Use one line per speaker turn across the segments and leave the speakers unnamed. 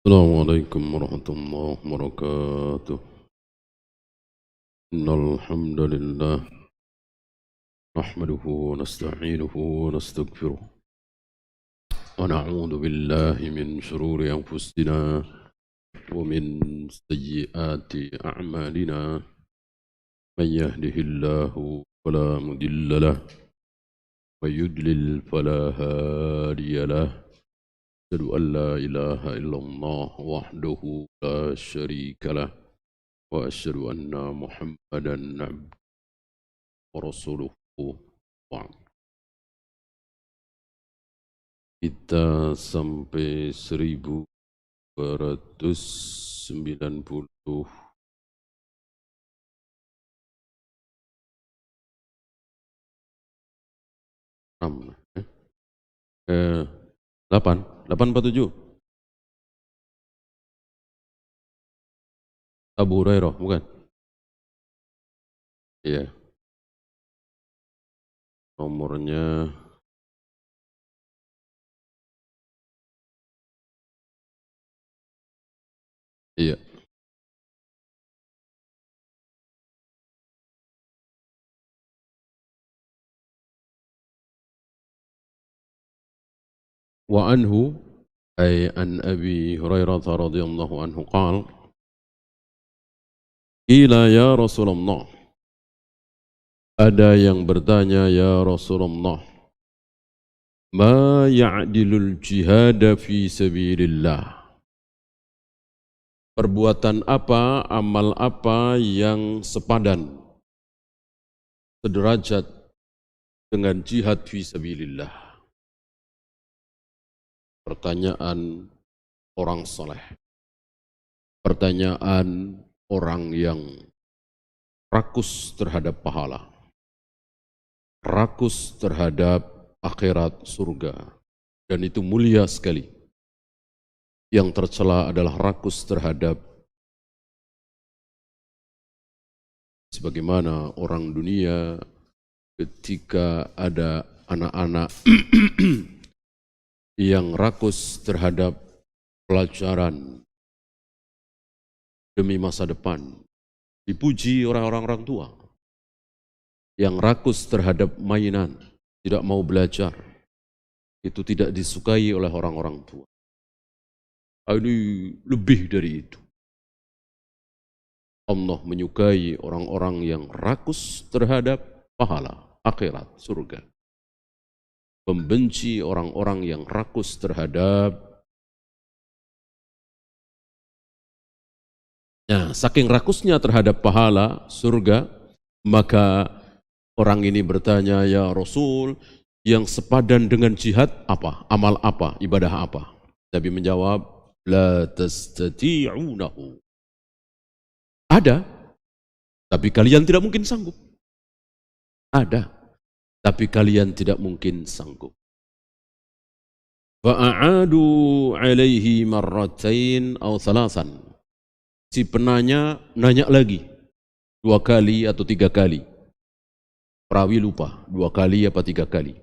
Assalamualaikum warahmatullahi wabarakatuh. Innal hamdalillah nahmaduhu wa nasta'inuhu wa nastaghfiruh wa na'udzu billahi min shururi anfusina wa min sayyiati a'malina. Man yahdihillahu fala mudilla lahu wa yudlil fala hadiya lahu. Asyhadu an la ilaha illallah wahdahu la syarika lah wa asyhadu anna Muhammadan abduhu wa rasuluhu. Kita sampai 1296 8 847 Abu Hurairah, bukan? Iya. Nomornya iya. Wa anhu ay an Abi Hurairah radhiyallahu anhu qala qila ya Rasulullah, ada yang bertanya, ya Rasulullah, ma ya'dilul jihad fi sabilillah, perbuatan apa, amal apa yang sepadan, sederajat dengan jihad fi sabilillah? Pertanyaan orang soleh, pertanyaan orang yang rakus terhadap pahala, rakus terhadap akhirat surga, dan itu mulia sekali. Yang tercela adalah rakus terhadap sebagaimana orang dunia ketika ada anak-anak yang rakus terhadap pelajaran demi masa depan, dipuji oleh orang-orang tua. Yang rakus terhadap mainan, tidak mau belajar, itu tidak disukai oleh orang-orang tua. Ini lebih dari itu. Allah menyukai orang-orang yang rakus terhadap pahala, akhirat, surga. Membenci orang-orang yang rakus terhadap, nah, saking rakusnya terhadap pahala, surga, maka orang ini bertanya, ya Rasul, yang sepadan dengan jihad apa? Amal apa? Ibadah apa? Nabi menjawab, la tastati'unahu. Ada, tapi kalian tidak mungkin sanggup. Ada, tapi kalian tidak mungkin sanggup. Fa'a'adu alaihi marratain aw thalasan. Si penanya nanya lagi 2 kali atau 3 kali. Perawi lupa 2 kali apa 3 kali.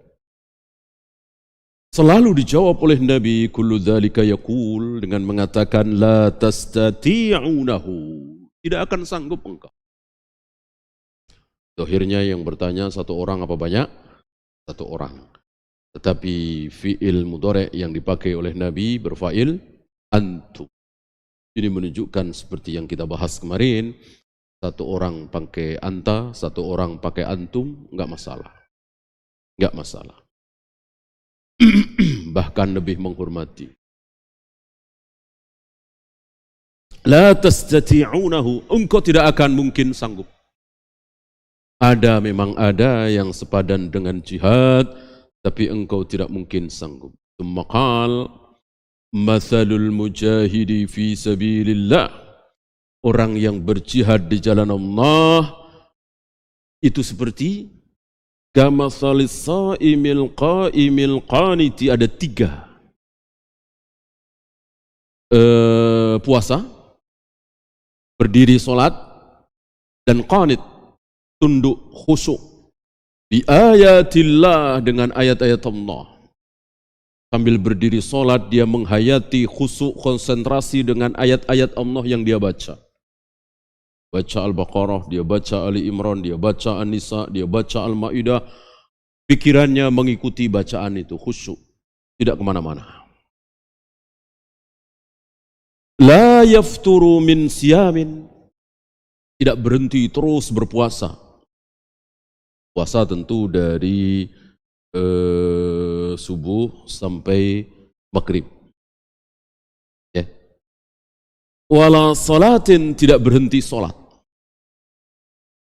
Selalu dijawab oleh Nabi, kullu dzalika yaqul, dengan mengatakan la tastati'unahu, tidak akan sanggup engkau. Akhirnya yang bertanya 1 orang apa banyak? 1 orang. Tetapi fi'il mudhari' yang dipakai oleh Nabi berfa'il antum. Ini menunjukkan seperti yang kita bahas kemarin, 1 orang pakai anta, 1 orang pakai antum, enggak masalah. Enggak masalah. Bahkan lebih menghormati. La tastati'unahu, engkau tidak akan mungkin sanggup. Ada, memang ada yang sepadan dengan jihad, tapi engkau tidak mungkin sanggup. Maqal mathalul mujahidi fi sabilillah, orang yang berjihad di jalan Allah itu seperti kamathalis saimil qaimil qaniti. Ada 3 puasa, berdiri salat, dan qanit, tunduk khusyuk bi ayatillah, dengan ayat-ayat Allah. Sambil berdiri sholat, dia menghayati khusyuk konsentrasi dengan ayat-ayat Allah yang dia baca. Baca Al-Baqarah, dia baca Ali Imran, dia baca An-Nisa, dia baca Al-Ma'idah. Pikirannya mengikuti bacaan itu, khusyuk. Tidak kemana-mana. La yafturu min siyamin. Tidak berhenti, terus berpuasa. Puasa tentu dari subuh sampai maghrib. Ya. Wala salatin, tidak berhenti sholat.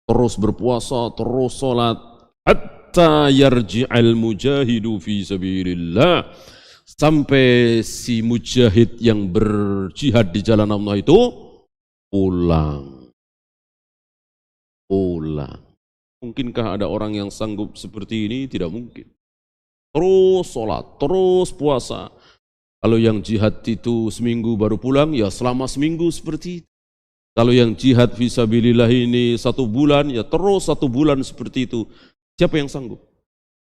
Terus berpuasa, terus sholat. Hatta yarji'al mujahidu fi sabilillah. Sampai si mujahid yang berjihad di jalan Allah itu pulang. Mungkinkah ada orang yang sanggup seperti ini? Tidak mungkin. Terus sholat, terus puasa. Kalau yang jihad itu seminggu baru pulang, ya selama seminggu seperti itu. Kalau yang jihad fisabilillah ini 1 bulan, ya terus 1 bulan seperti itu. Siapa yang sanggup?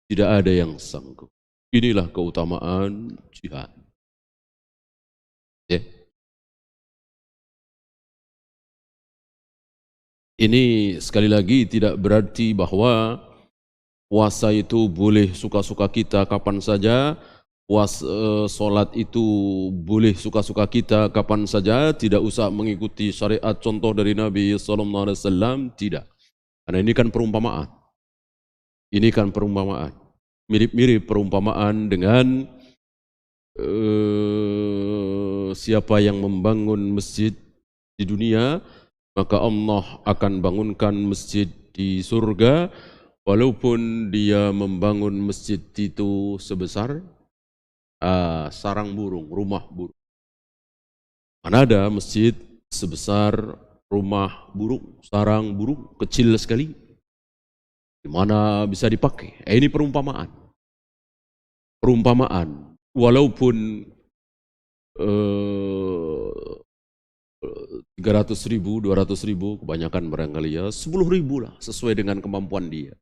Tidak ada yang sanggup. Inilah keutamaan jihad. Ya. Ini sekali lagi tidak berarti bahwa puasa itu boleh suka-suka kita kapan saja, sholat itu boleh suka-suka kita kapan saja, tidak usah mengikuti syariat contoh dari Nabi SAW, tidak. Karena ini kan perumpamaan. Ini kan perumpamaan. Mirip-mirip perumpamaan dengan siapa yang membangun masjid di dunia, maka Allah akan bangunkan masjid di surga. Walaupun dia membangun masjid itu sebesar sarang burung, rumah burung. Mana ada masjid sebesar rumah burung, sarang burung, kecil sekali. Di mana bisa dipakai? Ini perumpamaan. Perumpamaan. Walaupun 300.000, 200.000, kebanyakan barangkali ya, 10.000 lah, sesuai dengan kemampuan dia.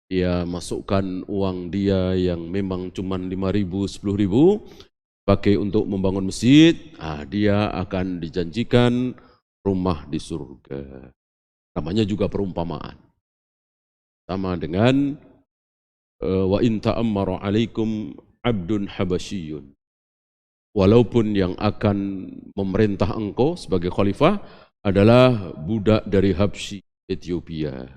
Dia masukkan uang dia yang memang cuma 5.000, 10.000, pakai untuk membangun masjid, dia akan dijanjikan rumah di surga. Namanya juga perumpamaan. Sama dengan wa in ta'ammara 'alaikum 'abdun habasyiyun. Walaupun yang akan memerintah engkau sebagai khalifah adalah budak dari Habsyi, Ethiopia.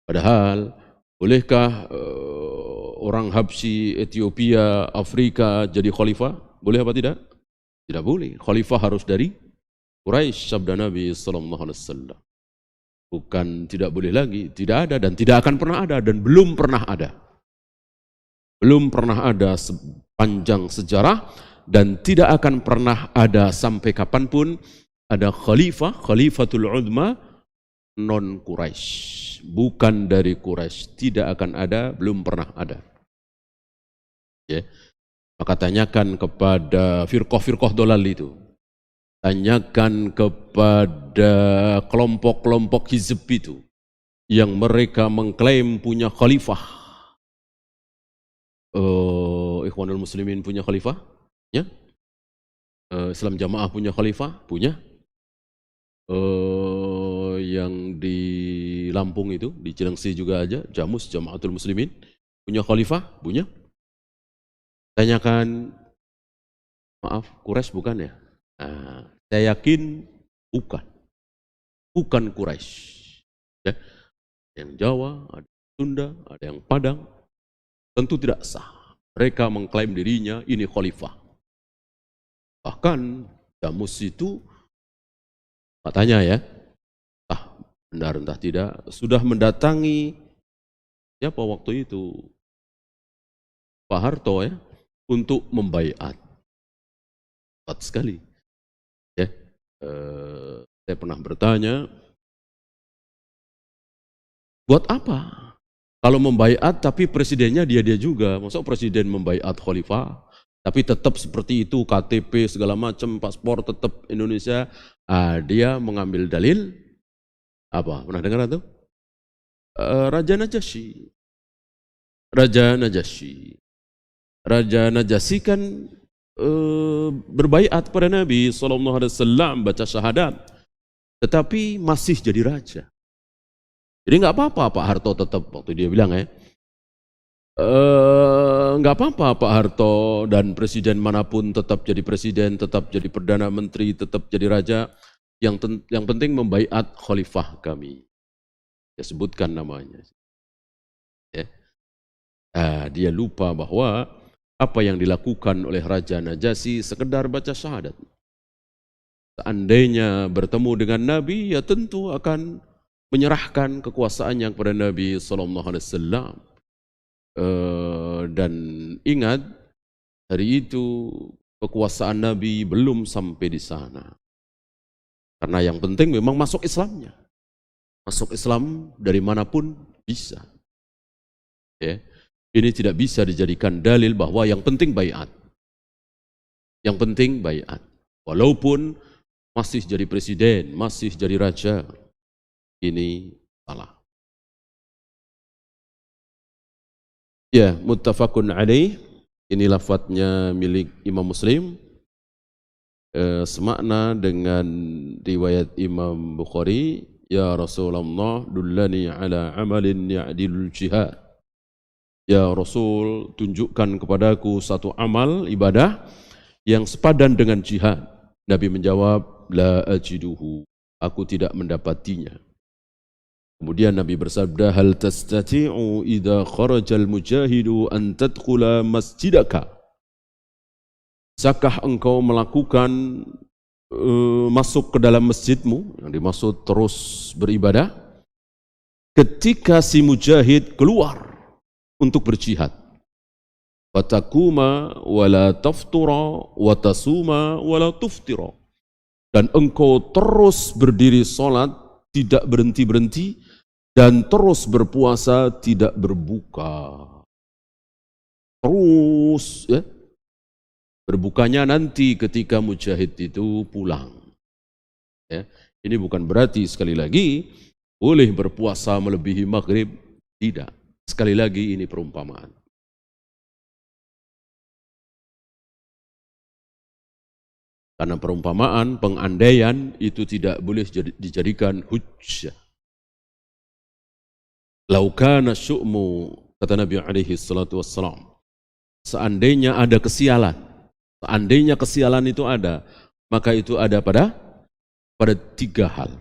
Padahal bolehkah orang Habsyi, Ethiopia, Afrika jadi khalifah? Boleh apa tidak? Tidak boleh. Khalifah harus dari Quraisy, sabda Nabi SAW. Bukan tidak boleh lagi, tidak ada dan tidak akan pernah ada dan belum pernah ada. Belum pernah ada sepanjang sejarah dan tidak akan pernah ada sampai kapanpun ada khalifah, khalifatul uzma non Quraisy. Bukan dari Quraisy, tidak akan ada, belum pernah ada. Ya. Maka tanyakan kepada firqah-firqah dolal itu. Tanyakan kepada kelompok-kelompok hizb itu yang mereka mengklaim punya khalifah. Ikhwanul Muslimin punya khalifah? Ya? Islam Jamaah punya khalifah? Punya? Yang di Lampung itu, di Cilengsi juga aja, Jamus, Jamaatul Muslimin, punya khalifah? Punya? Tanyakan, maaf, Quraisy bukan ya? Saya yakin bukan. Bukan Quraisy. Ya. Yang Jawa, ada Sunda, ada yang Padang, tentu tidak sah. Mereka mengklaim dirinya ini khalifah. Bahkan Jamus itu, katanya ya, benar entah tidak, sudah mendatangi siapa waktu itu, Pak Harto ya, untuk membaiat. Cepat sekali. Ya, saya pernah bertanya, buat apa? Kalau membaiat tapi presidennya dia juga, maksud presiden membaiat khalifah, tapi tetap seperti itu, KTP segala macam, paspor tetap Indonesia, dia mengambil dalil, apa? Pernah dengar itu? Raja Najasyi. Raja Najasyi. Raja Najasyi kan berbaiat pada Nabi SAW, baca syahadat, tetapi masih jadi raja. Jadi nggak apa-apa Pak Harto tetap, waktu dia bilang ya, nggak apa-apa Pak Harto dan presiden manapun tetap jadi presiden, tetap jadi perdana menteri, tetap jadi raja. Yang penting membaiat khalifah kami. Dia sebutkan namanya. Ya. Dia lupa bahwa apa yang dilakukan oleh Raja Najasyi sekedar baca syahadat. Seandainya bertemu dengan Nabi, ya tentu akan menyerahkan kekuasaannya kepada Nabi SAW. Dan ingat, hari itu kekuasaan Nabi belum sampai di sana. Karena yang penting memang masuk Islamnya. Masuk Islam dari manapun bisa. Ya. Ini tidak bisa dijadikan dalil bahwa yang penting baiat. Yang penting baiat. Walaupun masih jadi presiden, masih jadi raja, ini salah. Ya, muttafaqun alaih. Ini lafadznya milik Imam Muslim. Semakna dengan riwayat Imam Bukhari. Ya Rasulullah, dullani ala amalin ya'dilul jihad. Ya Rasul, tunjukkan kepadaku satu amal ibadah yang sepadan dengan jihad. Nabi menjawab, la ajiduhu, aku tidak mendapatinya. Kemudian Nabi bersabda, hal tastati'u idza kharajal mujahidu an tadkhula masjidaka. Bisakah engkau melakukan masuk ke dalam masjidmu, yang dimaksud terus beribadah, ketika si mujahid keluar untuk berjihad. Fatakuma wala taftura wa tasuma wala tuftira. Dan engkau terus berdiri salat, tidak berhenti-berhenti, dan terus berpuasa, tidak berbuka. Terus ya. Berbukanya nanti ketika mujahid itu pulang. Ya. Ini bukan berarti sekali lagi boleh berpuasa melebihi maghrib, tidak. Sekali lagi ini perumpamaan. Karena perumpamaan, pengandaian itu tidak boleh dijadikan hujjah. Laukana syu'mu, kata Nabi alaihi salatu wassalam, seandainya ada kesialan, seandainya kesialan itu ada, maka itu ada pada tiga hal.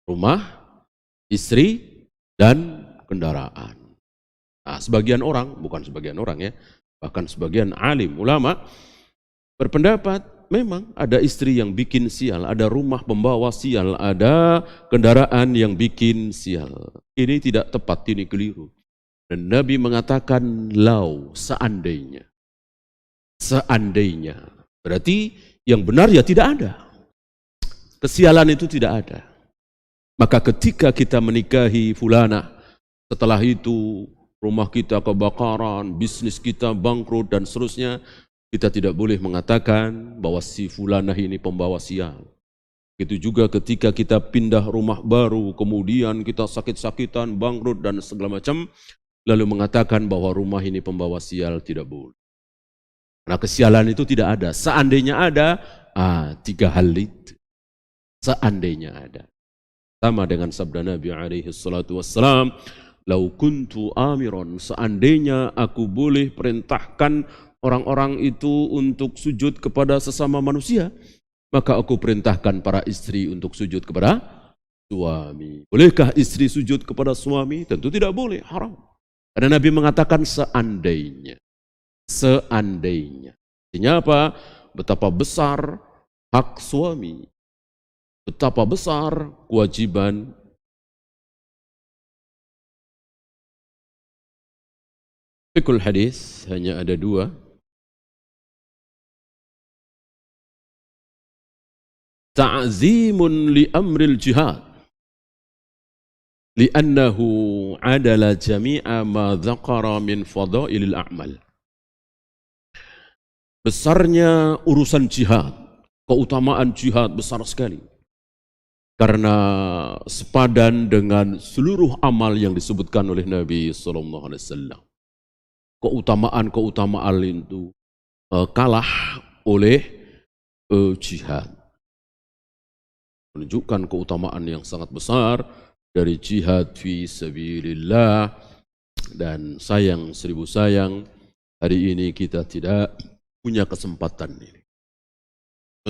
Rumah, istri, dan kendaraan. Nah, sebagian orang, bukan sebagian orang ya, bahkan sebagian alim, ulama, berpendapat memang ada istri yang bikin sial, ada rumah pembawa sial, ada kendaraan yang bikin sial. Ini tidak tepat, ini keliru. Dan Nabi mengatakan, lau, seandainya. Seandainya. Berarti yang benar ya tidak ada. Kesialan itu tidak ada. Maka ketika kita menikahi fulana, setelah itu rumah kita kebakaran, bisnis kita bangkrut dan seterusnya, kita tidak boleh mengatakan bahwa si fulanah ini pembawa sial. Itu juga ketika kita pindah rumah baru, kemudian kita sakit-sakitan, bangkrut dan segala macam, lalu mengatakan bahwa rumah ini pembawa sial, tidak boleh. Karena kesialan itu tidak ada. Seandainya ada, tiga hal itu. Seandainya ada. Sama dengan sabda Nabi alaihi salatu wassalam, lau kuntu amiron, seandainya aku boleh perintahkan orang-orang itu untuk sujud kepada sesama manusia, maka aku perintahkan para istri untuk sujud kepada suami. Bolehkah istri sujud kepada suami? Tentu tidak boleh, haram. Karena Nabi mengatakan seandainya. Seandainya. Artinya apa? Betapa besar hak suami. Betapa besar kewajiban fikul hadis hanya ada dua. Ta'zimun li amril jihad li'annahu adala jami'a ma dzakara min fadailil a'mal. Besarnya urusan jihad, keutamaan jihad besar sekali. Karena sepadan dengan seluruh amal yang disebutkan oleh Nabi SAW. keutamaan itu kalah oleh jihad. Menunjukkan keutamaan yang sangat besar dari jihad fi sabilillah. Dan sayang, seribu sayang, hari ini kita tidak punya kesempatan ini.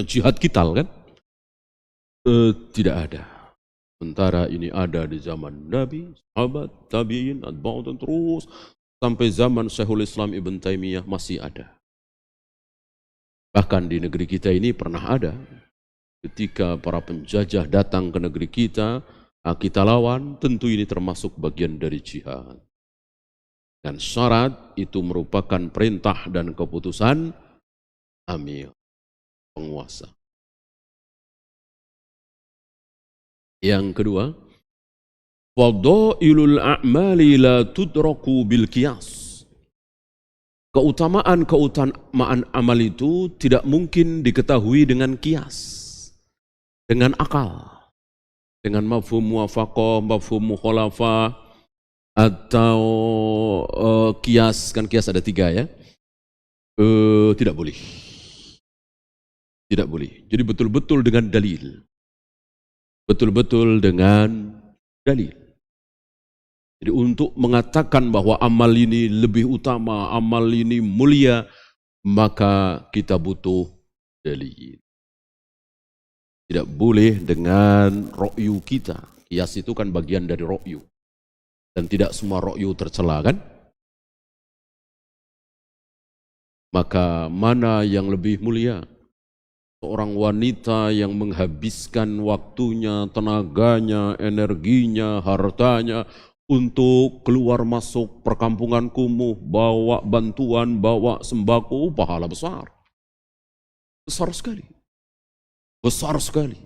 Jihad qital kan? Tidak ada. Sementara ini ada di zaman Nabi, sahabat, tabi'in, atba'u, dan terus sampai zaman Syekhul Islam Ibn Taimiyah masih ada. Bahkan di negeri kita ini pernah ada. Ketika para penjajah datang ke negeri kita lawan, tentu ini termasuk bagian dari jihad. Dan syarat itu merupakan perintah dan keputusan amir, penguasa. Yang kedua, fadailul a'mali la tudraku bil qiyas. Keutamaan amal itu tidak mungkin diketahui dengan kias, dengan akal, dengan mafhum muwafaqah, mafhum mukhalafah, atau kias, kan kias ada 3 ya. Tidak boleh. Tidak boleh. Jadi betul-betul dengan dalil. Betul-betul dengan dalil. Jadi untuk mengatakan bahwa amal ini lebih utama, amal ini mulia, maka kita butuh dalil. Tidak boleh dengan ra'yu kita. Qiyas itu kan bagian dari ra'yu. Dan tidak semua ra'yu tercela kan? Maka mana yang lebih mulia? Seorang wanita yang menghabiskan waktunya, tenaganya, energinya, hartanya untuk keluar masuk perkampungan kumuh, bawa bantuan, bawa sembako, pahala besar. Besar sekali. Besar sekali.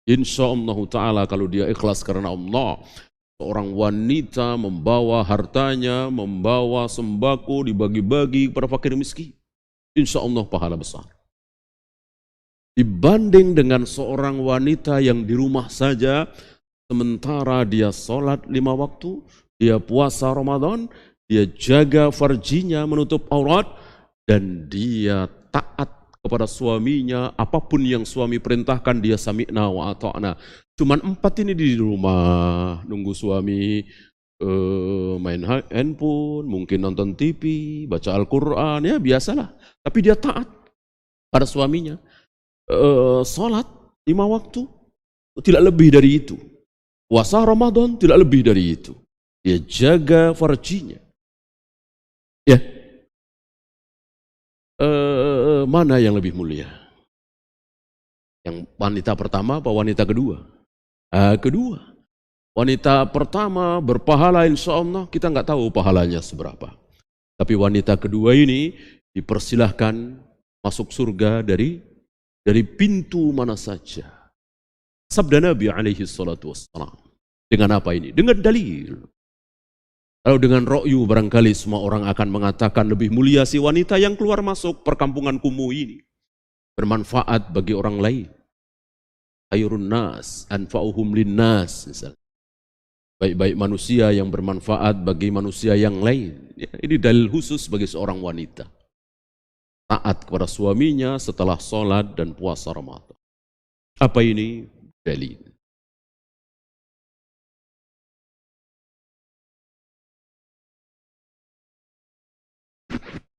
InsyaAllah ta'ala kalau dia ikhlas karena Allah, seorang wanita membawa hartanya, membawa sembako, dibagi-bagi kepada fakir miskin. InsyaAllah pahala besar. Dibanding dengan seorang wanita yang di rumah saja, sementara dia sholat 5 waktu, dia puasa Ramadan, dia jaga farjinya menutup aurat, dan dia taat kepada suaminya, apapun yang suami perintahkan dia sami'na wa ata'na. Cuman 4 ini di rumah, nunggu suami main handphone, mungkin nonton TV, baca Al-Quran, ya biasalah. Tapi dia taat pada suaminya. Salat 5 waktu, tidak lebih dari itu. Puasa Ramadan tidak lebih dari itu. Dia jaga farjinya. Ya. Mana yang lebih mulia? Yang wanita pertama apa wanita kedua? Kedua. Wanita pertama berpahala insya Allah, kita nggak tahu pahalanya seberapa. Tapi wanita kedua ini dipersilahkan masuk surga dari pintu mana saja. Sabda Nabi alaihi salatu wassalam. Dengan apa ini? Dengan dalil. Kalau dengan ra'yu barangkali semua orang akan mengatakan lebih mulia si wanita yang keluar masuk perkampungan kumuh ini. Bermanfaat bagi orang lain. Khairun nas anfa'uhum linnas. Baik-baik manusia yang bermanfaat bagi manusia yang lain. Ya, ini dalil khusus bagi seorang wanita. Taat kepada suaminya setelah sholat dan puasa Ramadan. Apa ini? Dalil.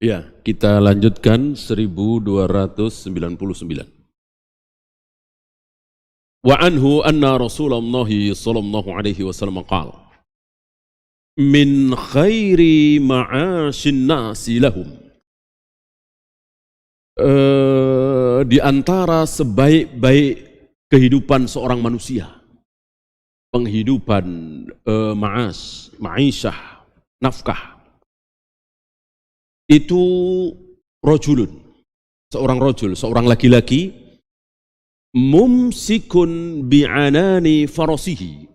Ya, kita lanjutkan 1299. Wa anhu anna Rasulullah sallallahu alaihi wasallam qala min khairi ma'asyin nasi lahum. Di antara sebaik-baik kehidupan seorang manusia, penghidupan ma'isyah, nafkah, itu rajulun, seorang laki-laki, mumsikun bi'anani farasihi,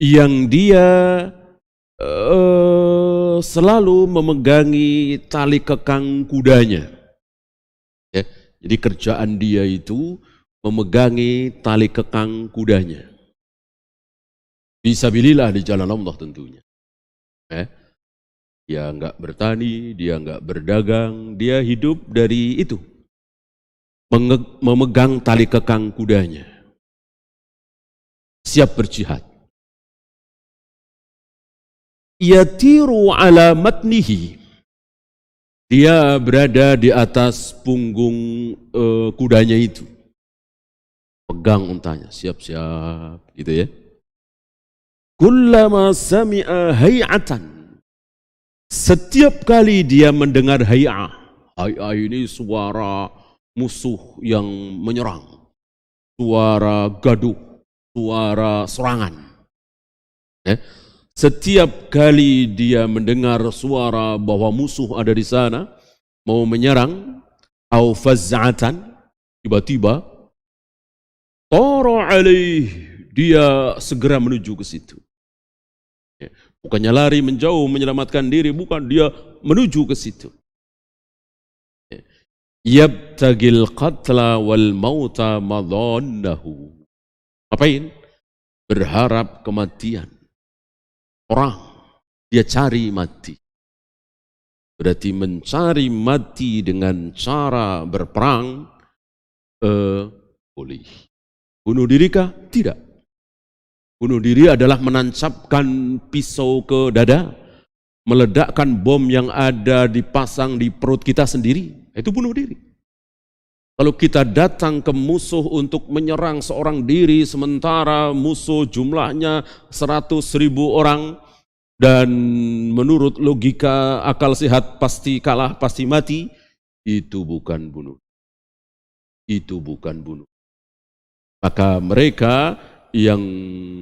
yang dia selalu memegangi tali kekang kudanya. Ya, jadi kerjaan dia itu memegangi tali kekang kudanya. Fisabilillah, di jalan Allah tentunya. Dia nggak bertani, dia nggak berdagang, dia hidup dari itu. Memegang tali kekang kudanya. Siap berjihad. Yatiru ala matnihi. Dia berada di atas punggung kudanya itu. Pegang untanya, siap-siap gitu ya. Kullama sami'a hay'atan. Setiap kali dia mendengar hay'ah, hay'ah ini suara musuh yang menyerang, suara gaduh, suara serangan. Ya. Setiap kali dia mendengar suara bahwa musuh ada di sana, mau menyerang, au faz'atan, tiba-tiba, tara alaih, dia segera menuju ke situ. Bukannya lari menjauh menyelamatkan diri, bukan, dia menuju ke situ. Yabtagil qatla wal mauta madhannahu. Apain? Berharap kematian. Orang, dia cari mati. Berarti mencari mati dengan cara berperang, boleh. Bunuh dirikah? Tidak. Bunuh diri adalah menancapkan pisau ke dada, meledakkan bom yang ada dipasang di perut kita sendiri, itu bunuh diri. Kalau kita datang ke musuh untuk menyerang seorang diri, sementara musuh jumlahnya 100.000 orang, dan menurut logika akal sehat pasti kalah, pasti mati, itu bukan bunuh. Itu bukan bunuh. Maka mereka yang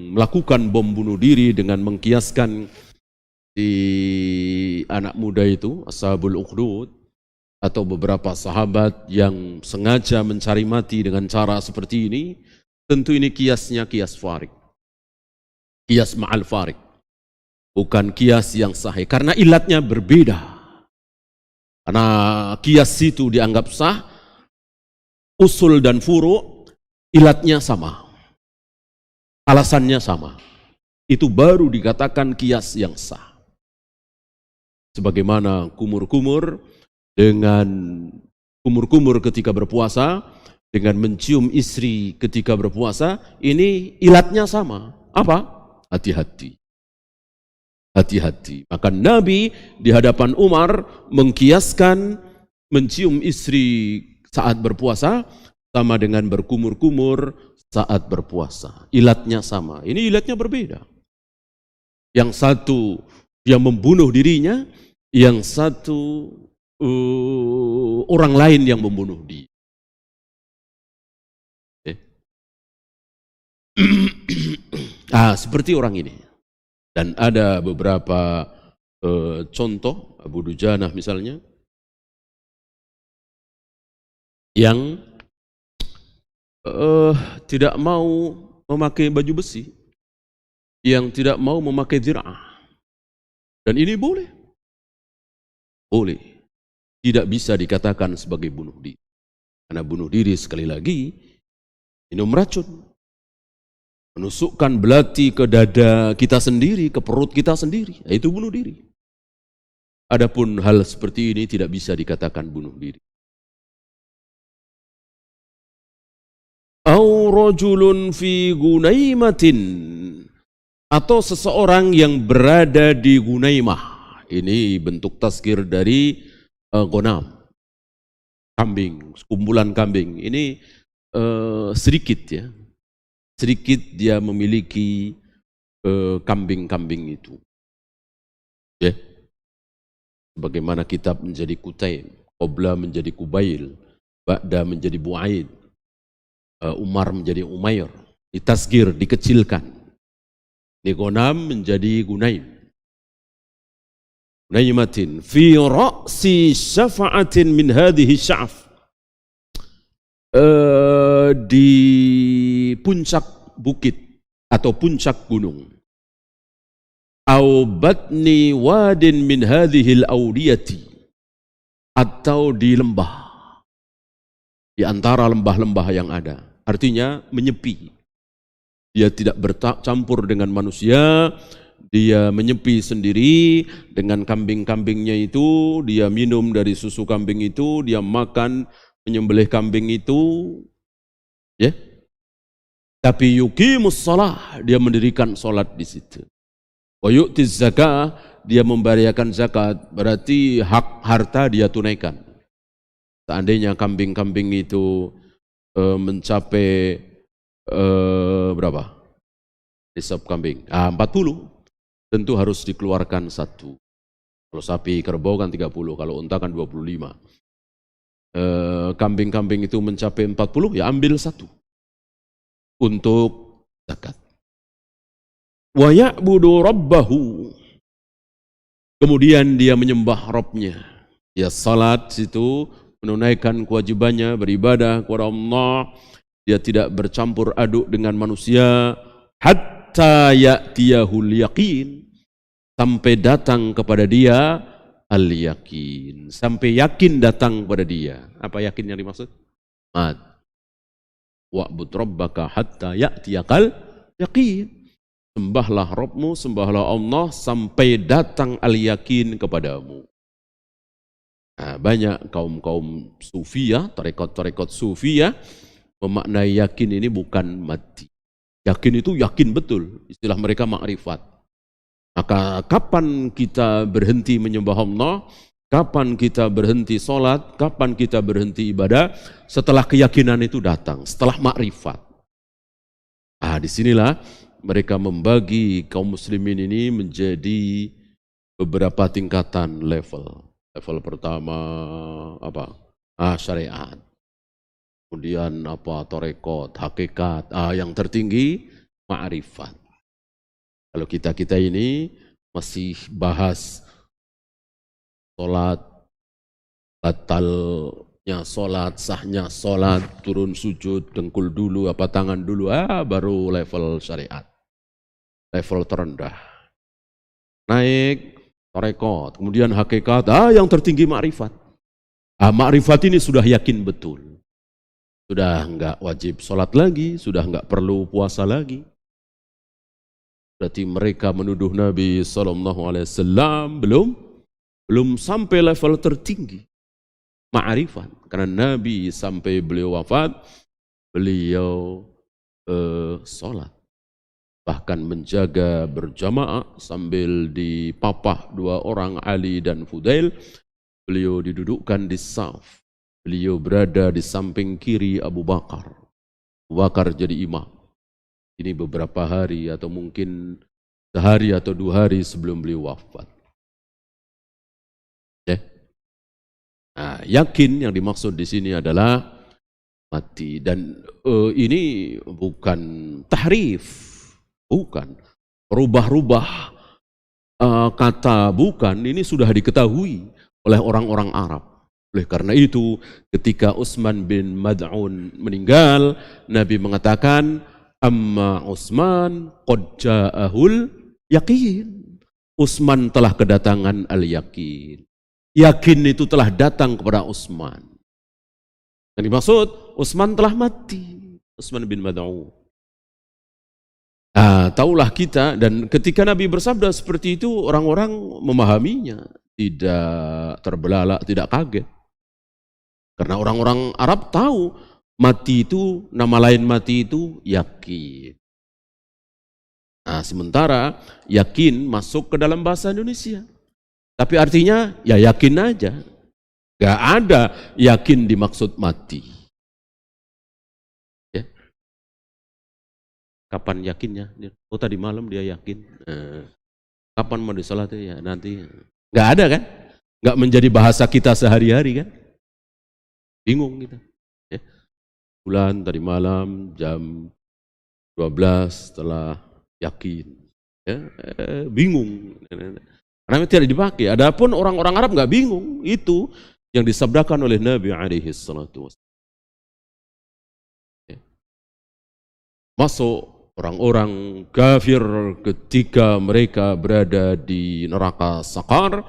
melakukan bom bunuh diri dengan mengkiaskan di anak muda itu, Ashabul Ukhdud, atau beberapa sahabat yang sengaja mencari mati dengan cara seperti ini, tentu ini kiasnya kias farik. Kias ma'al farik. Bukan kias yang sahih, karena ilatnya berbeda. Karena kias itu dianggap sah, usul dan furu' ilatnya sama. Alasannya sama. Itu baru dikatakan kias yang sah. Sebagaimana kumur-kumur dengan kumur-kumur ketika berpuasa, dengan mencium istri ketika berpuasa, ini ilatnya sama. Apa? Hati-hati. Hati-hati. Maka Nabi di hadapan Umar mengkiaskan mencium istri saat berpuasa sama dengan berkumur-kumur saat berpuasa. Ilatnya sama. Ini ilatnya berbeda. Yang satu yang membunuh dirinya, yang satu orang lain yang membunuh dia. Seperti orang ini. Dan ada beberapa contoh, Abu Dujanah misalnya, yang tidak mau memakai baju besi, yang tidak mau memakai dir'ah. Dan ini boleh. Boleh. Tidak bisa dikatakan sebagai bunuh diri. Karena bunuh diri sekali lagi, minum racun. Menusukkan belati ke dada kita sendiri, ke perut kita sendiri. Itu bunuh diri. Adapun hal seperti ini tidak bisa dikatakan bunuh diri. Au rajulun fi gunaimatin, atau seseorang yang berada di gunaimah. Ini bentuk tazkir dari ghanam, kambing, sekumpulan kambing. Ini sedikit ya, sedikit dia memiliki kambing-kambing itu. Ya, bagaimana kitab menjadi Kutaim, Qobla menjadi Kubail, Ba'da menjadi Bu'aid, Umar menjadi Umair, ditazkir, dikecilkan. Ghanam menjadi Gunaim. Gunaimatin fi ra'si syafa'atin min hadhihi sya'af. Di puncak bukit atau puncak gunung. Au batni wadin min hadhil awdiyati, atau di lembah, di antara lembah-lembah yang ada. Artinya menyepi. Dia tidak bercampur dengan manusia, dia menyepi sendiri dengan kambing-kambingnya itu, dia minum dari susu kambing itu, dia makan menyembelih kambing itu, ya. Tapi yuqimus shalah, dia mendirikan salat di situ. Wa yu'tiz zakah, dia membayarkan zakat, berarti hak harta dia tunaikan. Seandainya kambing-kambing itu mencapai berapa? Nisab kambing. 40. Tentu harus dikeluarkan 1. Kalau sapi kerbau kan 30, kalau unta kan 25. Kambing-kambing itu mencapai 40, ya ambil 1 untuk zakat. Wa ya'budu rabbahu. Kemudian dia menyembah Rabbnya. Dia salat situ, menunaikan kewajibannya, beribadah kepada Allah. Dia tidak bercampur aduk dengan manusia. Hatta ya'tiyahul yaqin. Sampai datang kepada dia al-yakin. Sampai yakin datang kepada dia. Apa yakin yang dimaksud? Wa'bud rabbaka hatta ya'tiyakal yaqin. Sembahlah Rabbmu, sembahlah Allah sampai datang al-yakin kepadamu. Nah, banyak kaum-kaum sufiyah, tarekat-tarekat sufiyah memaknai yakin ini bukan mati. Yakin itu yakin betul, istilah mereka ma'rifat. Maka kapan kita berhenti menyembah Allah, kapan kita berhenti sholat, kapan kita berhenti ibadah, setelah keyakinan itu datang, setelah makrifat. Disinilah mereka membagi kaum muslimin ini menjadi beberapa tingkatan level. Level pertama apa? Syariat. Kemudian apa? Tarekat, hakikat. Yang tertinggi makrifat. Kalau kita ini masih bahas sholat, batalnya sholat, sahnya sholat, turun sujud, dengkul dulu, apa tangan dulu, baru level syariat. Level terendah. Naik, tarekat, kemudian hakikat, yang tertinggi makrifat. Makrifat ini sudah yakin betul. Sudah enggak wajib sholat lagi, sudah enggak perlu puasa lagi. Berarti mereka menuduh Nabi SAW belum sampai level tertinggi ma'rifat. Karena Nabi sampai beliau wafat, beliau sholat. Bahkan menjaga berjamaah sambil dipapah 2 orang, Ali dan Fudail. Beliau didudukkan di saf. Beliau berada di samping kiri Abu Bakar. Abu Bakar jadi imam. Ini beberapa hari atau mungkin sehari atau 2 hari sebelum beliau wafat. Yakin yang dimaksud di sini adalah mati. Dan ini bukan tahrif, bukan rubah-rubah kata, bukan. Ini sudah diketahui oleh orang-orang Arab. Oleh karena itu, ketika Utsman bin Mad'un meninggal, Nabi mengatakan, amma Utsman qad ja'ahul yaqin. Utsman telah kedatangan al-yaqin. Yakin itu telah datang kepada Utsman. Yang dimaksud, Utsman telah mati. Utsman bin Mad'un. Taulah kita, dan ketika Nabi bersabda seperti itu, orang-orang memahaminya. Tidak terbelalak, tidak kaget. Karena orang-orang Arab tahu, mati itu, nama lain mati itu yakin. Sementara yakin masuk ke dalam bahasa Indonesia. Tapi artinya ya yakin aja. Gak ada yakin dimaksud mati. Ya. Kapan yakinnya? Tadi malam dia yakin. Kapan mau disalat ya nanti. Gak ada kan? Gak menjadi bahasa kita sehari-hari kan? Bingung kita. Ya. Bulan tadi malam jam 12 setelah yakin. Ya, bingung. Karena tidak dipakai. Adapun orang-orang Arab nggak bingung. Itu yang disabdakan oleh Nabi SAW. Ya. Masuk orang-orang kafir ketika mereka berada di neraka Saqar.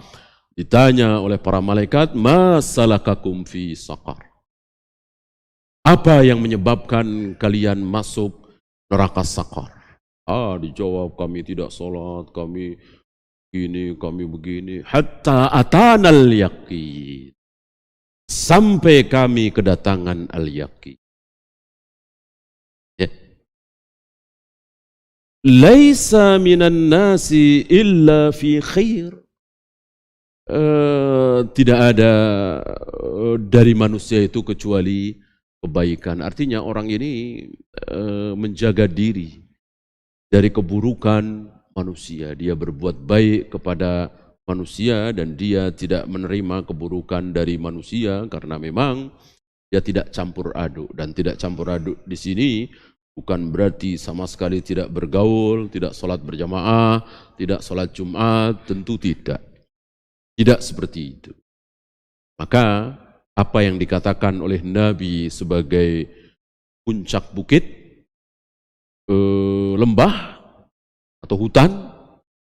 Ditanya oleh para malaikat, ma salakakum fi saqar? Apa yang menyebabkan kalian masuk neraka Saqar? Dijawab, kami tidak sholat, kami ini, kami begini. Hatta atanal yaqin. Sampai kami kedatangan al-yaqin. Ya. Laisa minan nasi illa fi khair. Tidak ada dari manusia itu kecuali kebaikan. Artinya orang ini menjaga diri dari keburukan manusia. Dia berbuat baik kepada manusia dan dia tidak menerima keburukan dari manusia karena memang dia tidak campur aduk. Dan tidak campur aduk di sini bukan berarti sama sekali tidak bergaul, tidak sholat berjamaah, tidak sholat Jumat, tentu tidak. Tidak seperti itu. Maka apa yang dikatakan oleh Nabi sebagai puncak bukit, lembah atau hutan,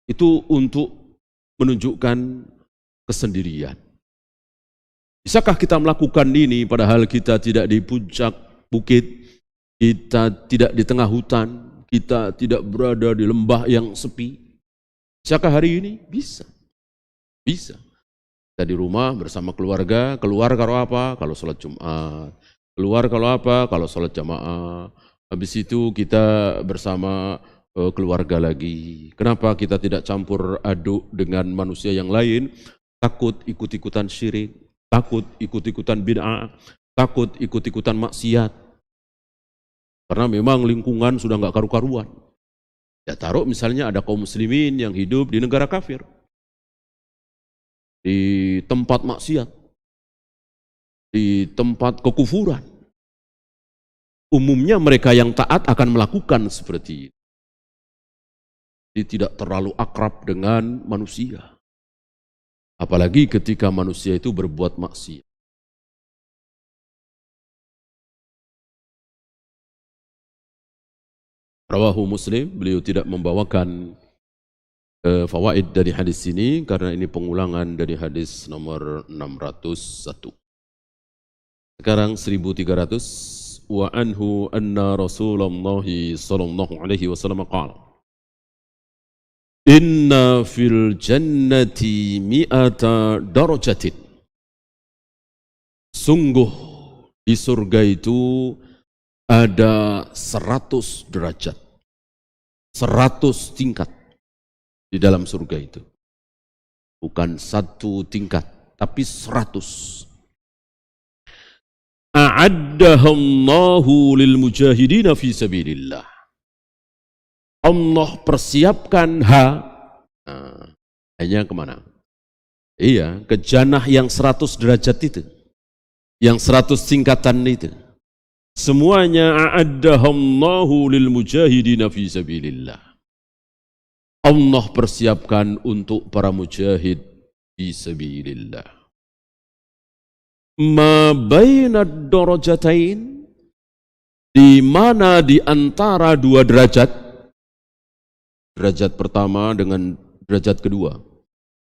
itu untuk menunjukkan kesendirian. Bisakah kita melakukan ini padahal kita tidak di puncak bukit, kita tidak di tengah hutan, kita tidak berada di lembah yang sepi? Bisakah hari ini? Bisa. Bisa. Kita di rumah bersama keluarga, keluar kalau apa? Kalau sholat Jumat. Keluar kalau apa? Kalau sholat jamaah. Habis itu kita bersama keluarga lagi. Kenapa kita tidak campur aduk dengan manusia yang lain? Takut ikut-ikutan syirik, takut ikut-ikutan bid'ah, takut ikut-ikutan maksiat. Karena memang lingkungan sudah nggak karu-karuan. Ya taruh misalnya ada kaum muslimin yang hidup di negara kafir, di tempat maksiat, di tempat kekufuran. Umumnya mereka yang taat akan melakukan seperti ini. Jadi tidak terlalu akrab dengan manusia. Apalagi ketika manusia itu berbuat maksiat. Rawahu Muslim, beliau tidak membawakan fawaid dari hadis ini karena ini pengulangan dari hadis nomor 601. Sekarang 1300. Wa anhu anna Rasulullah sallallahu alaihi wasallam qala: Inna fil jannati mi'ata darajatin. Sungguh di surga itu ada 100 derajat. 100 tingkat di dalam surga itu. Bukan satu tingkat, tapi 100. A'addahallahu lil mujahidina fi sabilillah. Allah persiapkan hanya kemana? Iya, ke jannah yang 100 derajat itu, yang 100 tingkatan itu. Semuanya a'addahallahu lil mujahidina fi sabilillah. Allah persiapkan untuk para mujahid fi sabilillah. Ma bainad darajatain, di mana di antara dua derajat, derajat pertama dengan derajat kedua,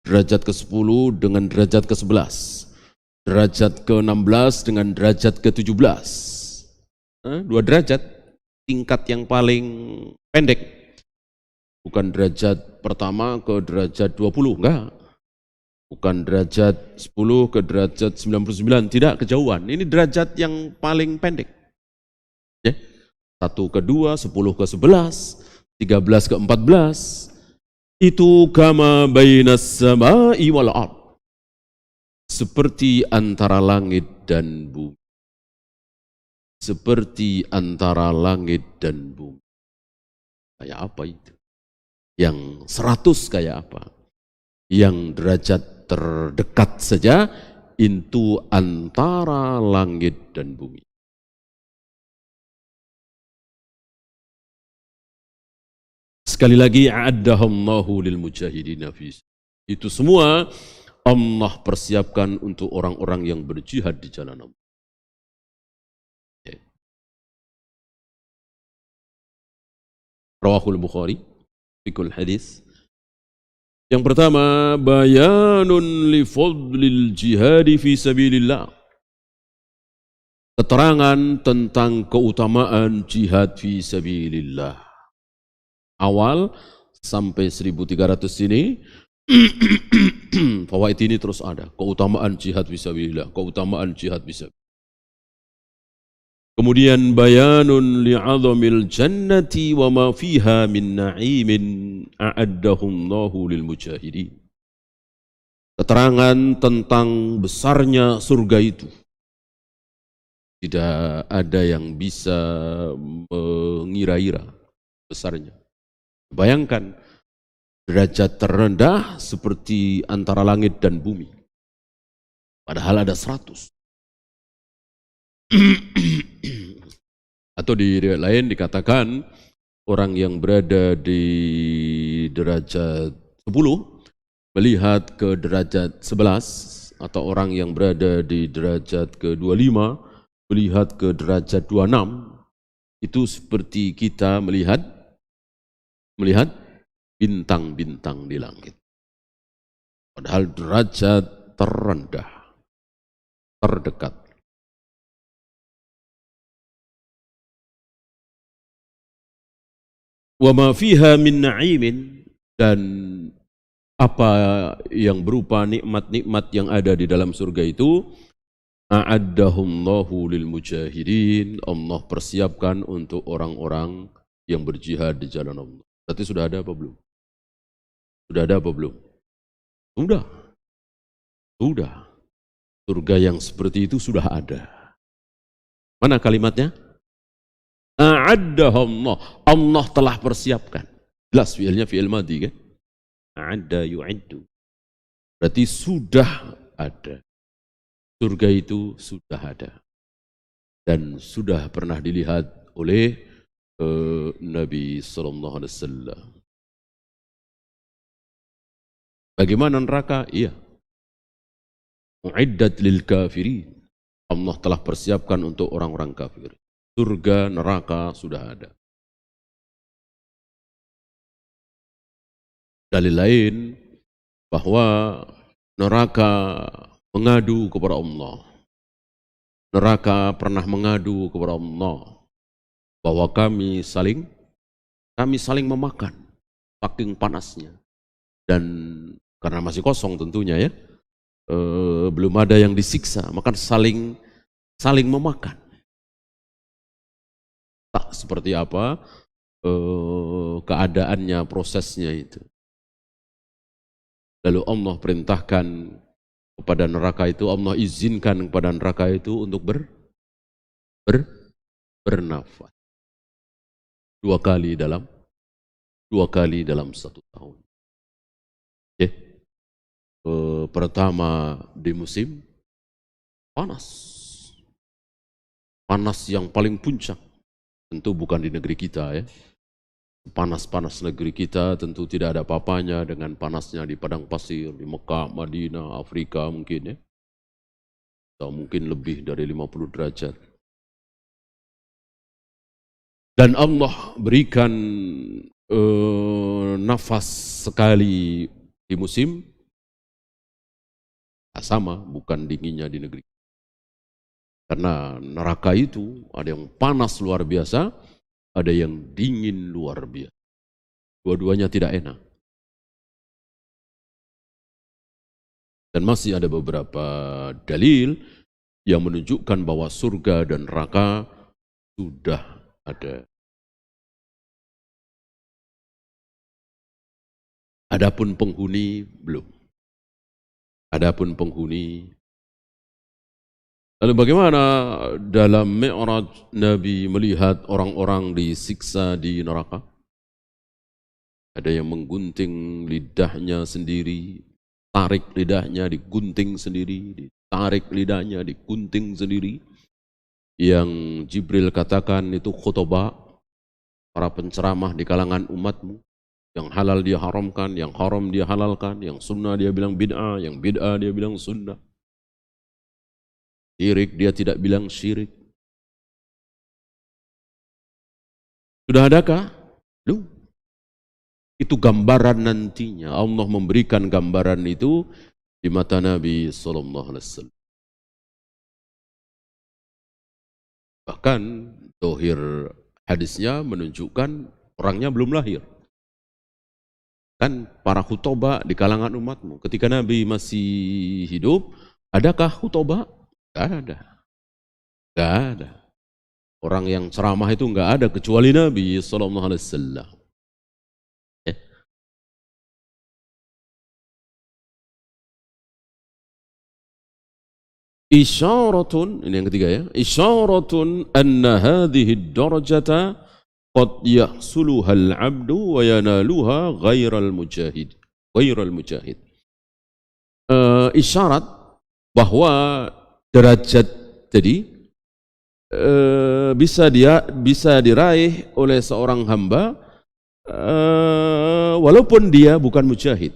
derajat ke-10 dengan derajat ke-11, derajat ke-16 dengan derajat ke-17. Dua derajat, tingkat yang paling pendek. Bukan derajat pertama ke derajat 20, enggak. Bukan derajat 10 ke derajat 99, tidak, kejauhan. Ini derajat yang paling pendek. Ya. 1 ke 2, 10 ke 11, 13 ke 14. Itu kama bainas sama'i wal ard. Seperti antara langit dan bumi. Seperti antara langit dan bumi. Kayak apa itu? Yang 100 kayak apa? Yang derajat terdekat saja itu antara langit dan bumi. Sekali lagi, a'addahallahu lil mujahidina fi. Itu semua Allah persiapkan untuk orang-orang yang berjihad di jalan Allah. Rawahul Bukhari, fikul hadis. Yang pertama, bayanun li fadlil jihadi fi sabilillah. Keterangan tentang keutamaan jihad fi sabilillah. awal sampai 1300 ini. Fawaid ini terus ada. Keutamaan jihad fisabilillah, keutamaan jihad fisabilillah. Kemudian bayanun li'azamil jannati wa ma fiha min na'imin a'addahullahu lil mujahidin. Keterangan tentang besarnya surga itu. Tidak ada yang bisa mengira-ira besarnya. Bayangkan derajat terendah seperti antara langit dan bumi. Padahal ada 100. Atau di riwayat lain dikatakan orang yang berada di derajat 10 melihat ke derajat 11, atau orang yang berada di derajat ke-25 melihat ke derajat 26, itu seperti kita melihat bintang-bintang di langit. Padahal derajat terendah, terdekat. Wa ma fiha min na'imin, dan apa yang berupa nikmat-nikmat yang ada di dalam surga itu, a'addahullahu lil mujahidin, Allah persiapkan untuk orang-orang yang berjihad di jalan Allah. Berarti sudah ada apa belum? Sudah ada apa belum? Sudah. Sudah. Surga yang seperti itu sudah ada. Mana kalimatnya? A'addahullah, Allah telah persiapkan. Jelas fi'ilnya fi'il madhi kan? A'adda yu'iddu. Berarti sudah ada. Surga itu sudah ada. Dan sudah pernah dilihat oleh Nabi sallallahu alaihi wasallam. Bagaimana neraka? Iya. Uiddat lil kafirin. Allah telah persiapkan untuk orang-orang kafir. Surga, neraka sudah ada. Dalil lain bahwa neraka mengadu kepada Allah. Neraka pernah mengadu kepada Allah bahwa kami saling memakan saking panasnya. Dan karena masih kosong tentunya ya, belum ada yang disiksa, maka saling memakan. Tak seperti apa keadaannya, prosesnya itu. Lalu Allah perintahkan kepada neraka itu, Allah izinkan kepada neraka itu untuk bernafas. Dua kali dalam 1 tahun. Okay. Pertama di musim panas. Panas yang paling puncak. Tentu bukan di negeri kita ya. Panas-panas negeri kita tentu tidak ada apa-apanya dengan panasnya di padang pasir, di Mekah, Madinah, Afrika mungkin ya. Atau mungkin lebih dari 50 derajat. Dan Allah berikan nafas sekali di musim sama, bukan dinginnya di negeri. Karena neraka itu ada yang panas luar biasa, ada yang dingin luar biasa. Dua-duanya tidak enak. Dan masih ada beberapa dalil yang menunjukkan bahwa surga dan neraka sudah ada. Adapun penghuni belum. Adapun penghuni. Lalu bagaimana dalam Mi'raj Nabi melihat orang-orang disiksa di neraka? Ada yang menggunting lidahnya sendiri, tarik lidahnya digunting sendiri, ditarik lidahnya digunting sendiri. Yang Jibril katakan itu khutbah, para penceramah di kalangan umatmu. Yang halal dia haramkan, yang haram dia halalkan, yang sunnah dia bilang bid'ah, yang bid'ah dia bilang sunnah. Syirik dia tidak bilang syirik. Sudah adakah? Belum. Itu gambaran nantinya. Allah memberikan gambaran itu di mata Nabi sallallahu alaihi wasallam. Bahkan dohir hadisnya menunjukkan orangnya belum lahir. Kan para khutbah di kalangan umatmu. Ketika Nabi masih hidup, adakah khutbah? Tidak ada. Tidak ada. Orang yang ceramah itu enggak ada kecuali Nabi sallallahu alaihi wasallam. Ya. Isyaratun, ini yang ketiga ya. Isyaratun anna hadhihi darajata qad yahsuluha al-'abdu wa yanaluha ghairal mujahid. Ghairal mujahid. Isyarat bahwa derajat jadi bisa diraih oleh seorang hamba walaupun dia bukan mujahid,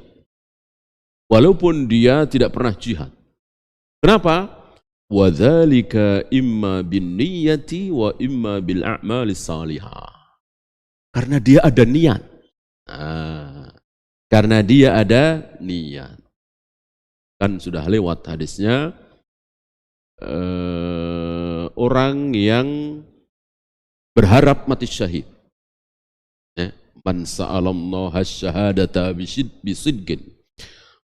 walaupun dia tidak pernah jihad. Kenapa? Wadzalika imma bin niyyati wa imma bil a'mali salihah. Karena dia ada niat. Karena dia ada niat. Kan sudah lewat hadisnya, orang yang berharap mati syahid. Man sa'alallaha syahadata bisidqin.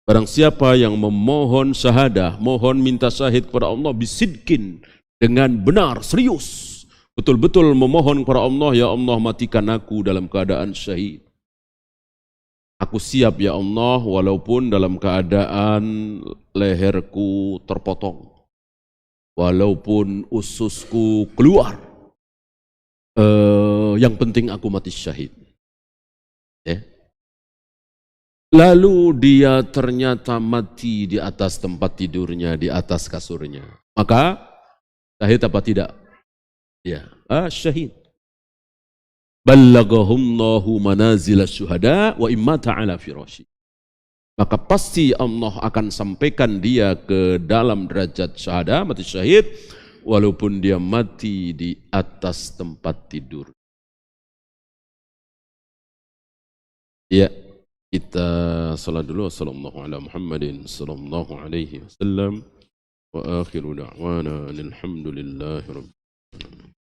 Barang siapa yang memohon syahadah, mohon minta syahid kepada Allah bisidqin, dengan benar, serius, betul-betul memohon kepada Allah, ya Allah matikan aku dalam keadaan syahid. Aku siap ya Allah walaupun dalam keadaan leherku terpotong, walaupun ususku keluar, yang penting aku mati syahid. Ya. Lalu dia ternyata mati di atas tempat tidurnya, di atas kasurnya. Maka syahid apa tidak? Ya, syahid. Ballagahumullahu manazil syuhada wa imma ta'ala firashi. Maka pasti Allah akan sampaikan dia ke dalam derajat syahada, mati syahid, walaupun dia mati di atas tempat tidur. Ya, kita salat dulu. Wassallallahu ala Muhammadin sallallahu alaihi wasallam wa akhiru da'wana alhamdulillahi rabbil alamin.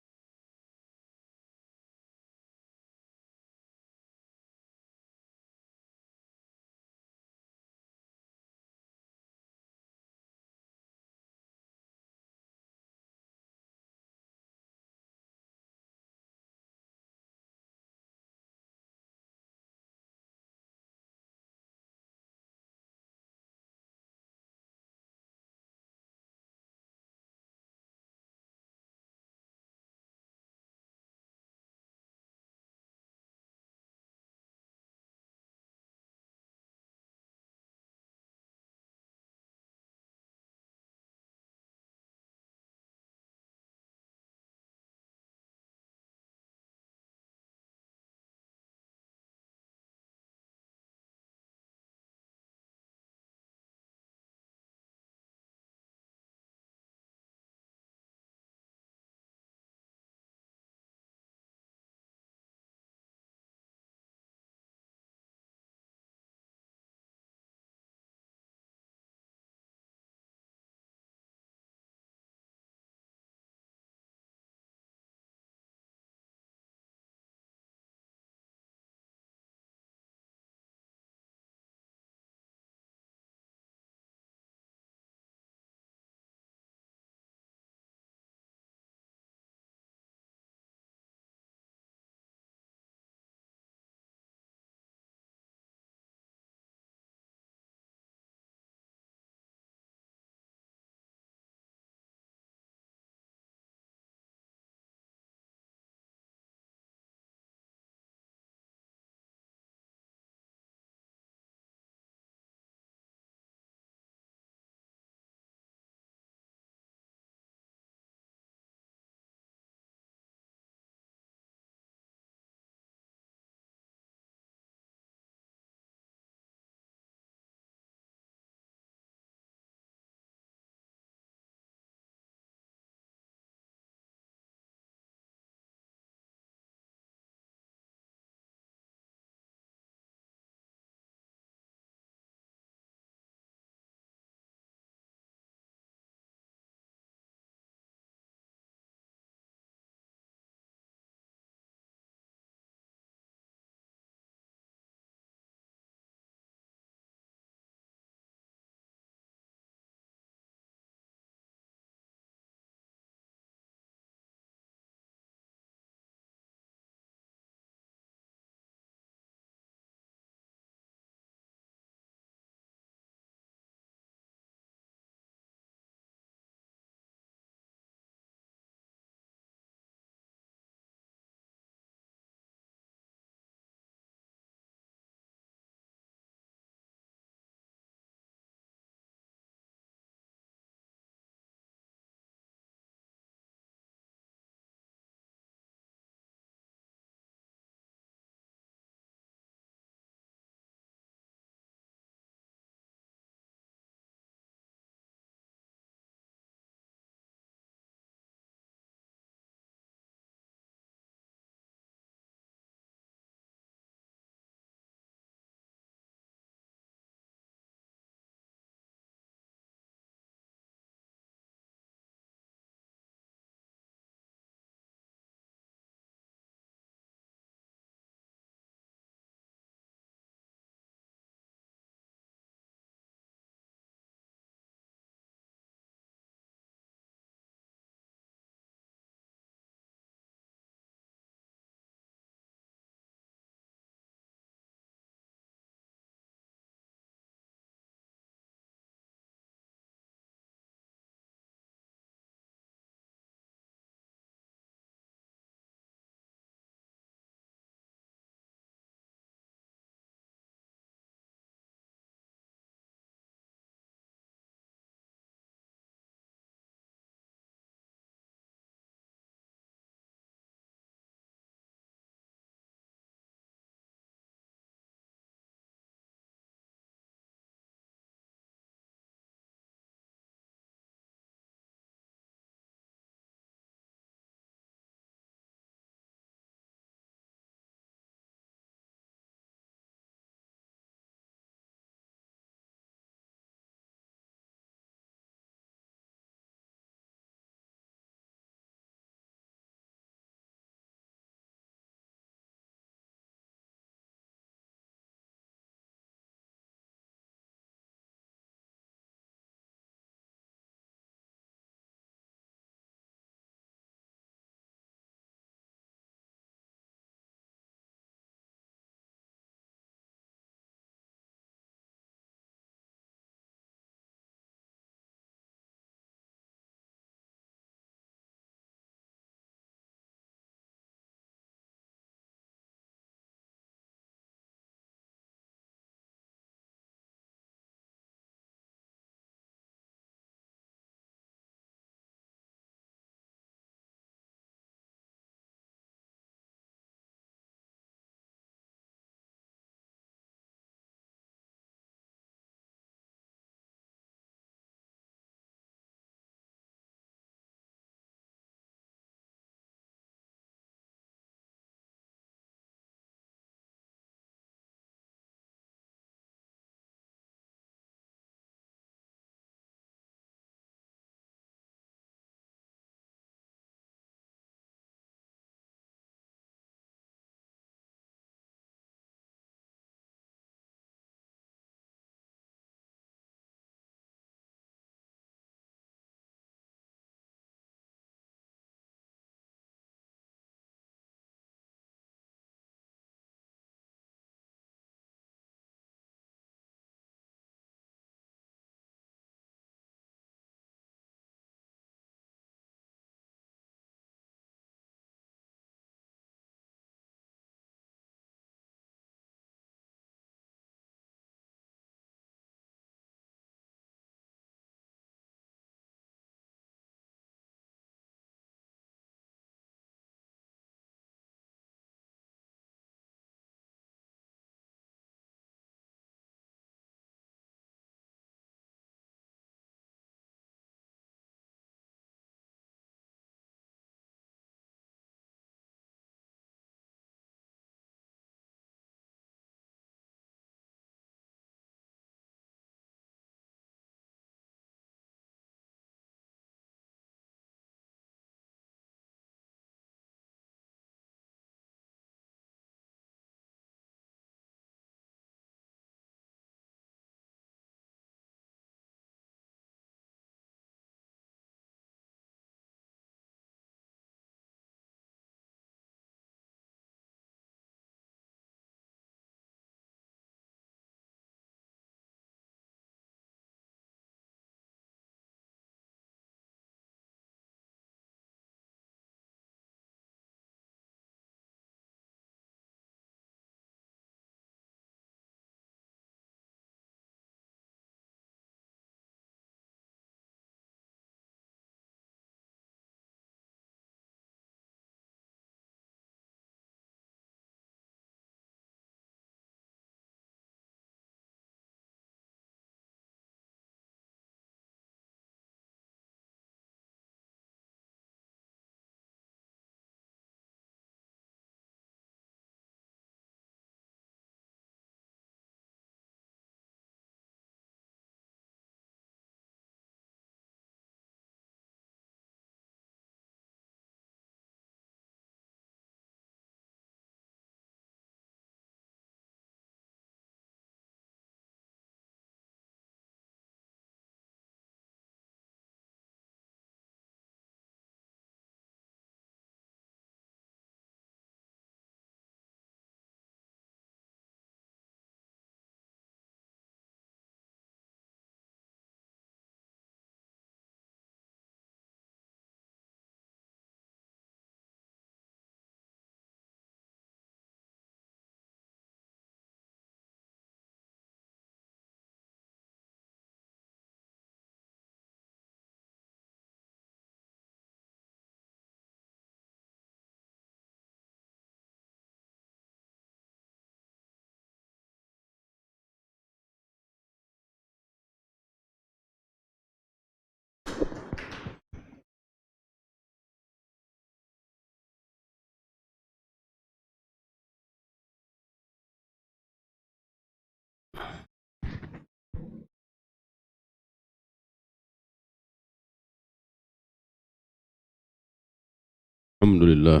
Alhamdulillah.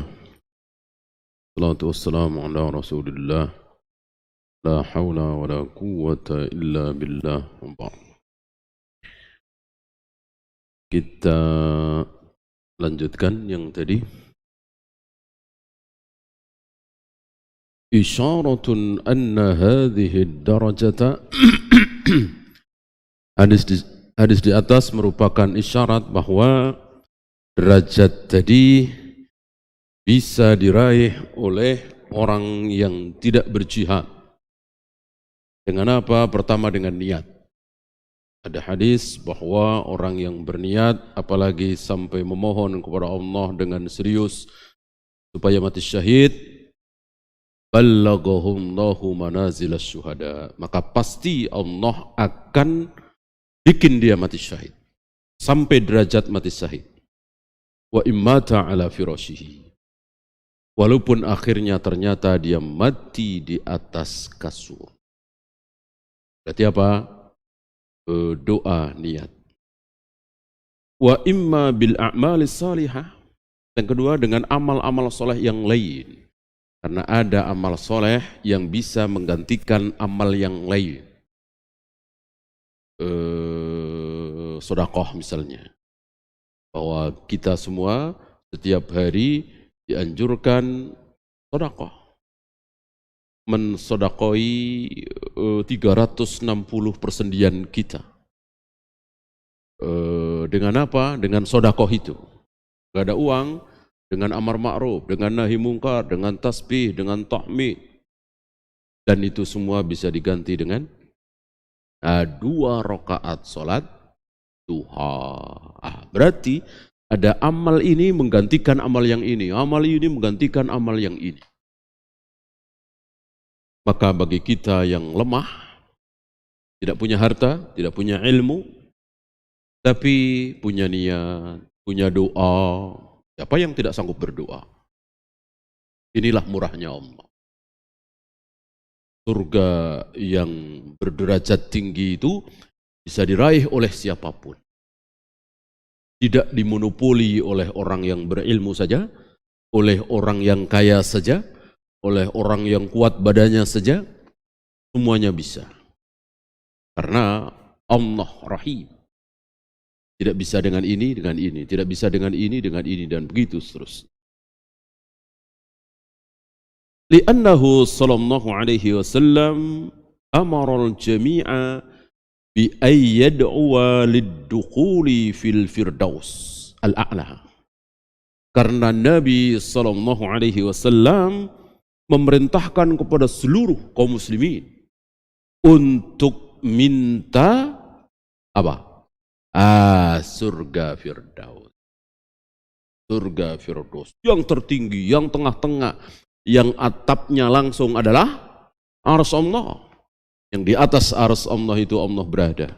Salatu wassalamu ala Rasulillah. La hawla wa la quwwata illa billah. Kita lanjutkan yang tadi. Isyaratun anna hadhihi darajata hadis di atas merupakan isyarat bahwa derajat tadi bisa diraih oleh orang yang tidak berjihad. Dengan apa? Pertama dengan niat. Ada hadis bahwa orang yang berniat apalagi sampai memohon kepada Allah dengan serius supaya mati syahid, ballaghahumullahu manazilas syuhada, maka pasti Allah akan bikin dia mati syahid sampai derajat mati syahid. Wa immata ala firashihi, walaupun akhirnya ternyata dia mati di atas kasur. Berarti apa? Doa, niat. Wa imma bil a'malis salihah, yang kedua dengan amal-amal soleh yang lain. Karena ada amal soleh yang bisa menggantikan amal yang lain. Sedekah misalnya. Bahwa kita semua setiap hari dianjurkan sedekah. Mensodakoi 360 persendian kita. Dengan apa? Dengan sedekah itu. Gak ada uang, dengan amar ma'ruf, dengan nahi mungkar, dengan tasbih, dengan tahmid. Dan itu semua bisa diganti dengan 2 rakaat salat duha. Berarti ada amal ini menggantikan amal yang ini, amal ini menggantikan amal yang ini. Maka bagi kita yang lemah, tidak punya harta, tidak punya ilmu, tapi punya niat, punya doa. Siapa yang tidak sanggup berdoa? Inilah murahnya Allah. Surga yang berderajat tinggi itu bisa diraih oleh siapapun. Tidak dimonopoli oleh orang yang berilmu saja, oleh orang yang kaya saja, oleh orang yang kuat badannya saja, semuanya bisa. Karena Allah Rahim. Tidak bisa dengan ini, tidak bisa dengan ini, dan begitu seterusnya. Li'annahu sallallahu alaihi wasallam amara al-jami'a bi ay yad'uwa lid-dukhuli fil firdaus al-a'la. Karena Nabi sallallahu alaihi wasallam memerintahkan kepada seluruh kaum muslimin untuk minta apa? Surga firdaus. Surga firdaus yang tertinggi, yang tengah-tengah, yang atapnya langsung adalah arsy Allah. Yang di atas arsy Allah itu Allah berada.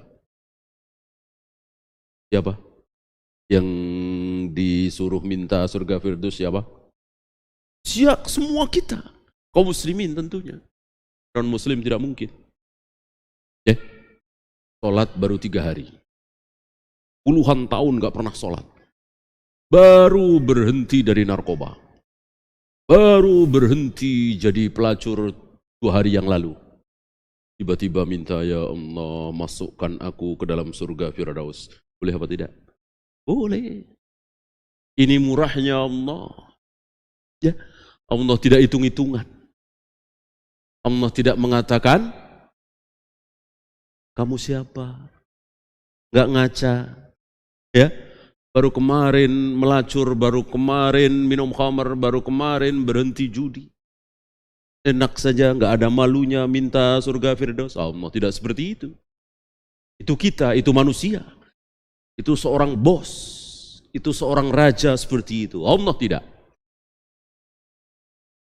Siapa? Yang disuruh minta surga firdaus siapa? Siap semua kita. Kaum muslimin tentunya. Non muslim tidak mungkin. Sholat baru 3 hari. Puluhan tahun gak pernah sholat. Baru berhenti dari narkoba. Baru berhenti jadi pelacur 2 hari yang lalu. Tiba-tiba minta, ya Allah masukkan aku ke dalam surga firdaus. Boleh apa tidak? Boleh. Ini murahnya Allah. Ya, Allah tidak hitung-hitungan. Allah tidak mengatakan, kamu siapa? Gak ngaca. Ya, baru kemarin melacur, baru kemarin minum khamar, baru kemarin berhenti judi. Enak saja, gak ada malunya minta surga firdaus. Allah tidak seperti itu. Itu kita, itu manusia. Itu seorang bos, itu seorang raja seperti itu. Allah tidak.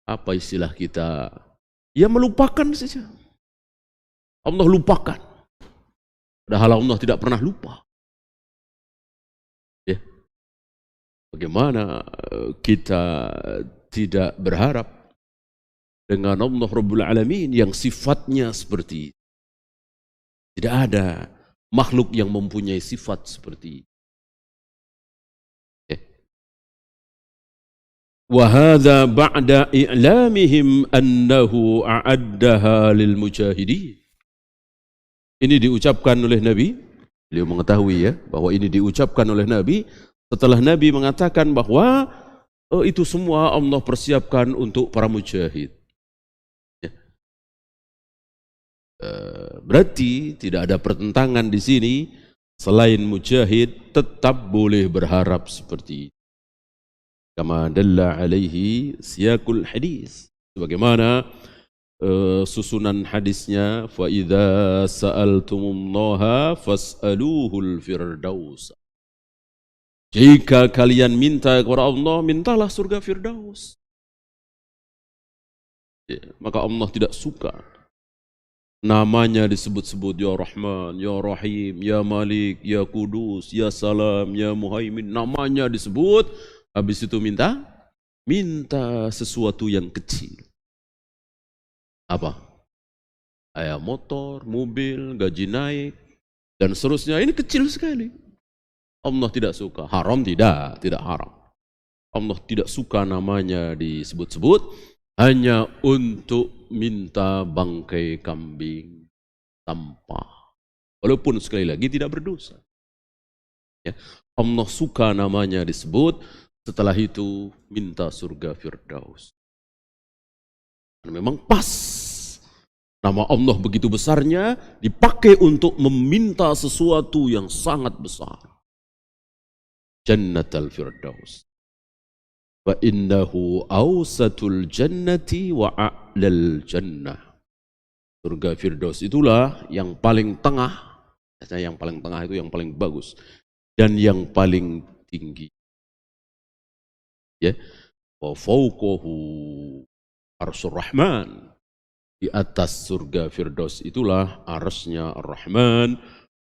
Apa istilah kita? Ya melupakan saja. Allah lupakan. Padahal Allah tidak pernah lupa. Ya. Bagaimana kita tidak berharap dengan Allah Rabbul Alamin yang sifatnya seperti itu. Tidak ada makhluk yang mempunyai sifat seperti itu. Wa hadza ba'da i'lamihim annahu a'addaha lil mujahidin. Ini diucapkan oleh Nabi, beliau mengetahui ya bahwa ini diucapkan oleh Nabi setelah Nabi mengatakan bahwa itu semua Allah persiapkan untuk para mujahid. Ya. Berarti tidak ada pertentangan di sini, selain mujahid tetap boleh berharap seperti itu. Kama dalla alaihi siyaqul hadis. Sebagaimana susunan hadisnya, fa idza sa'altumullaha fas'aluhul firdaus. Jika kalian minta kepada Allah, mintalah surga Firdaus. Ya, maka Allah tidak suka namanya disebut-sebut ya Rahman, ya Rahim, ya Malik, ya Kudus, ya Salam, ya Muhaimin. Namanya disebut, habis itu minta sesuatu yang kecil. Apa? Kayak motor, mobil, gaji naik, dan seterusnya. Ini kecil sekali. Allah tidak suka. Haram tidak haram. Allah tidak suka namanya disebut-sebut hanya untuk minta bangkai kambing sampah. Walaupun sekali lagi tidak berdosa. Ya. Allah suka namanya disebut, setelah itu minta surga Firdaus. Karena memang pas. Nama Allah begitu besarnya dipakai untuk meminta sesuatu yang sangat besar. Jannatul Firdaus. Wa innahu awsatul jannati wa a'lal jannah. Surga Firdaus itulah yang paling tengah. Biasanya yang paling tengah itu yang paling bagus dan yang paling tinggi. Ya. Wa fawqahu arsyur rahman. Di atas surga Firdaus itulah arsy-Nya Ar-Rahman.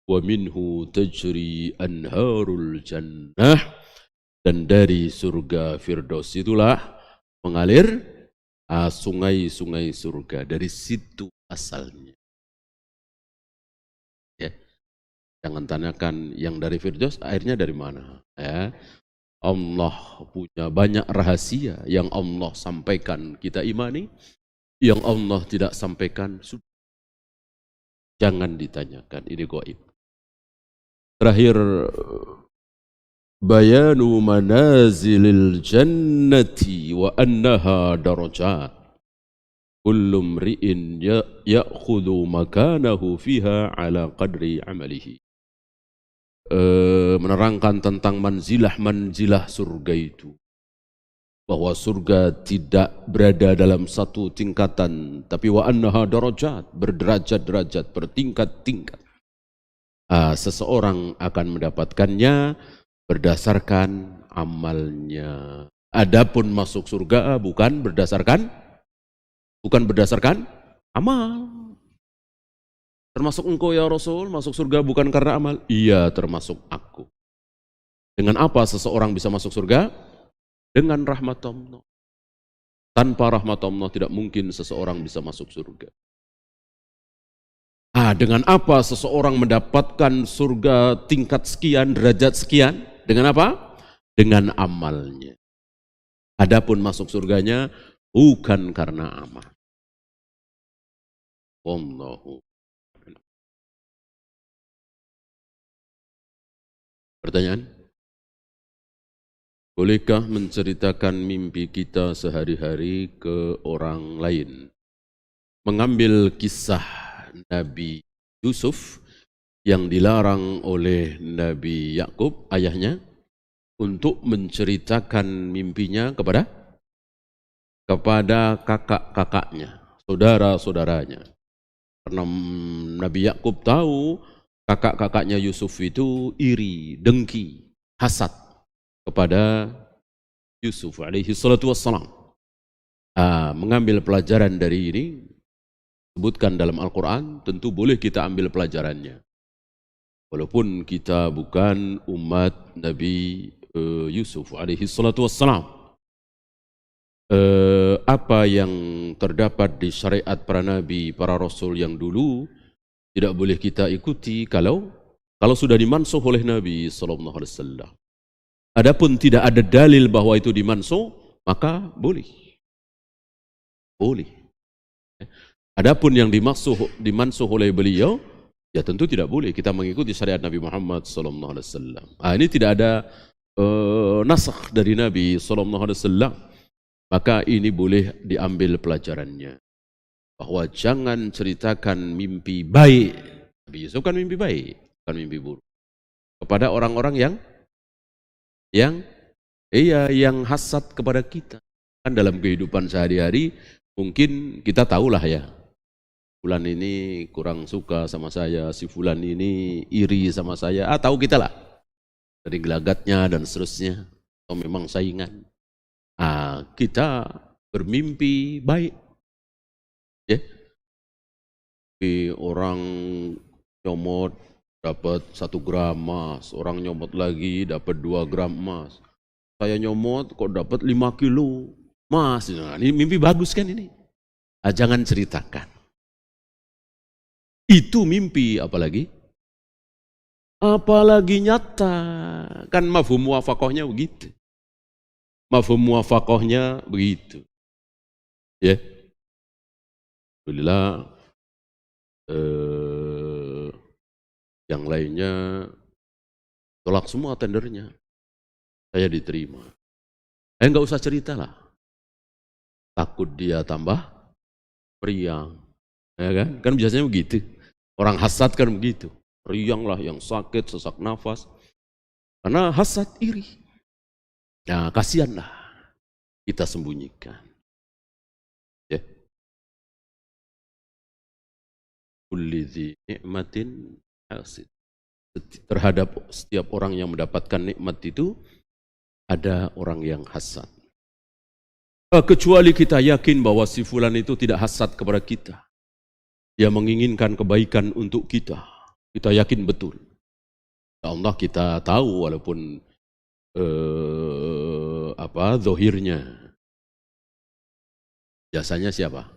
Wa minhu tajri anharul jannah, dan dari surga Firdaus itulah mengalir sungai-sungai surga, dari situ asalnya. Ya. Jangan tanyakan yang dari Firdaus airnya dari mana. Ya. Allah punya banyak rahasia yang Allah sampaikan kita imani, yang Allah tidak sampaikan sudah. Jangan ditanyakan, ini gaib. Terakhir, bayanu manazilil jannati wa annaha darajat. Kullu mri'in ya'khudhu makanahu fiha ala qadri amalihi. Menerangkan tentang manzilah-manzilah surga itu. Bahwa surga tidak berada dalam satu tingkatan, tapi wa annaha darajat, berderajat-derajat, bertingkat-tingkat. Seseorang akan mendapatkannya berdasarkan amalnya. Adapun masuk surga bukan berdasarkan amal. Termasuk engkau ya Rasul, masuk surga bukan karena amal. Iya, termasuk aku. Dengan apa seseorang bisa masuk surga? Dengan rahmat Allah. Tanpa rahmat Allah tidak mungkin seseorang bisa masuk surga. Dengan apa seseorang mendapatkan surga tingkat sekian, derajat sekian? Dengan apa? Dengan amalnya. Adapun masuk surganya bukan karena amal. Wallahu. Pertanyaan? Bolehkah menceritakan mimpi kita sehari-hari ke orang lain? Mengambil kisah Nabi Yusuf yang dilarang oleh Nabi Yakub, ayahnya, untuk menceritakan mimpinya kepada kakak-kakaknya, saudara-saudaranya. Karena Nabi Yakub tahu kakak-kakaknya Yusuf itu iri, dengki, hasad kepada Yusuf alaihi salatu wassalam. Mengambil pelajaran dari ini, sebutkan dalam Al-Quran, tentu boleh kita ambil pelajarannya. Walaupun kita bukan umat Nabi Yusuf alaihi salatu wassalam. Apa yang terdapat di syariat para nabi, para rasul yang dulu tidak boleh kita ikuti kalau sudah dimansuh oleh Nabi sallallahu alaihi wasallam. Adapun tidak ada dalil bahwa itu dimansuh, maka boleh. Boleh. Adapun yang dimansuh oleh beliau, ya tentu tidak boleh kita mengikuti syariat Nabi Muhammad SAW. Ini tidak ada nasakh dari Nabi SAW. Maka ini boleh diambil pelajarannya. Bahwa jangan ceritakan mimpi baik. Nabi Yusuf kan mimpi baik, bukan mimpi buruk. Kepada orang-orang yang hasad kepada kita. Kan dalam kehidupan sehari-hari mungkin kita tahulah ya. Fulan ini kurang suka sama saya, si fulan ini iri sama saya. Tahu kita lah. Dari gelagatnya dan seterusnya. Atau memang saingan. Kita bermimpi baik. Ya. Orang nyomot dapat 1 gram emas, orang nyomot lagi dapat 2 gram emas. Saya nyomot kok dapat 5 kilo emas. Nah, ini mimpi bagus kan ini? Jangan ceritakan. Itu mimpi, apalagi nyata. Kan mafhum muwafaqahnya begitu. Mafhum muwafaqahnya begitu. Ya. Alhamdulillah yang lainnya tolak semua tendernya. Saya diterima. Enggak usah cerita lah. Takut dia tambah periang. Ya kan? Kan biasanya begitu. Orang hasad kan begitu. Riang lah yang sakit, sesak nafas. Karena hasad iri. Nah, kasihanlah kita sembunyikan. Ya. Kulli dzi ni'matin hasid. Terhadap setiap orang yang mendapatkan nikmat itu ada orang yang hasad. Kecuali kita yakin bahwa si fulan itu tidak hasad kepada kita. Dia menginginkan kebaikan untuk kita. Kita yakin betul. Ya Allah, kita tahu walaupun zahirnya. Biasanya siapa?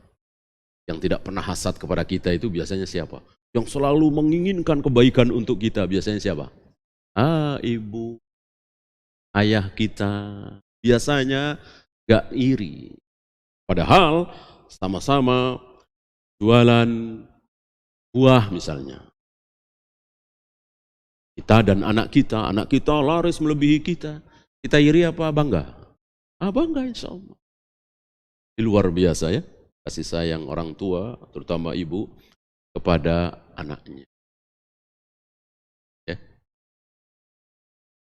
Yang tidak pernah hasad kepada kita itu biasanya siapa? Yang selalu menginginkan kebaikan untuk kita biasanya siapa? Ibu, ayah kita. Biasanya gak iri. Padahal sama-sama jualan buah misalnya. Kita dan anak kita laris melebihi kita. Kita iri apa bangga? Bangga insya Allah. Luar biasa ya. Kasih sayang orang tua, terutama ibu, kepada anaknya. Ya.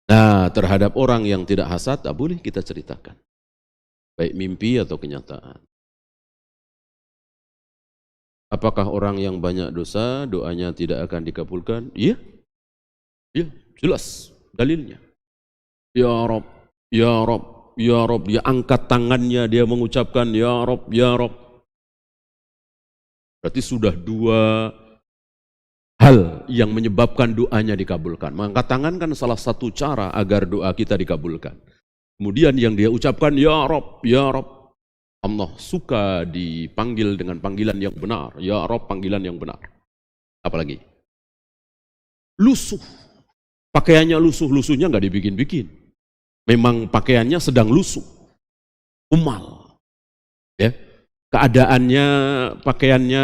Nah, terhadap orang yang tidak hasad, boleh kita ceritakan. Baik mimpi atau kenyataan. Apakah orang yang banyak dosa, doanya tidak akan dikabulkan? Iya. Iya, jelas dalilnya. Ya Rob, ya Rob, ya Rob. Dia angkat tangannya, dia mengucapkan ya Rob, ya Rob. Berarti sudah 2 hal yang menyebabkan doanya dikabulkan. Mengangkat tangan kan salah satu cara agar doa kita dikabulkan. Kemudian yang dia ucapkan ya Rob, ya Rob. Allah suka dipanggil dengan panggilan yang benar. Ya Rob, panggilan yang benar. Apalagi? Lusuh. Pakaiannya lusuh-lusuhnya nggak dibikin-bikin. Memang pakaiannya sedang lusuh. Umal. Ya. Keadaannya, pakaiannya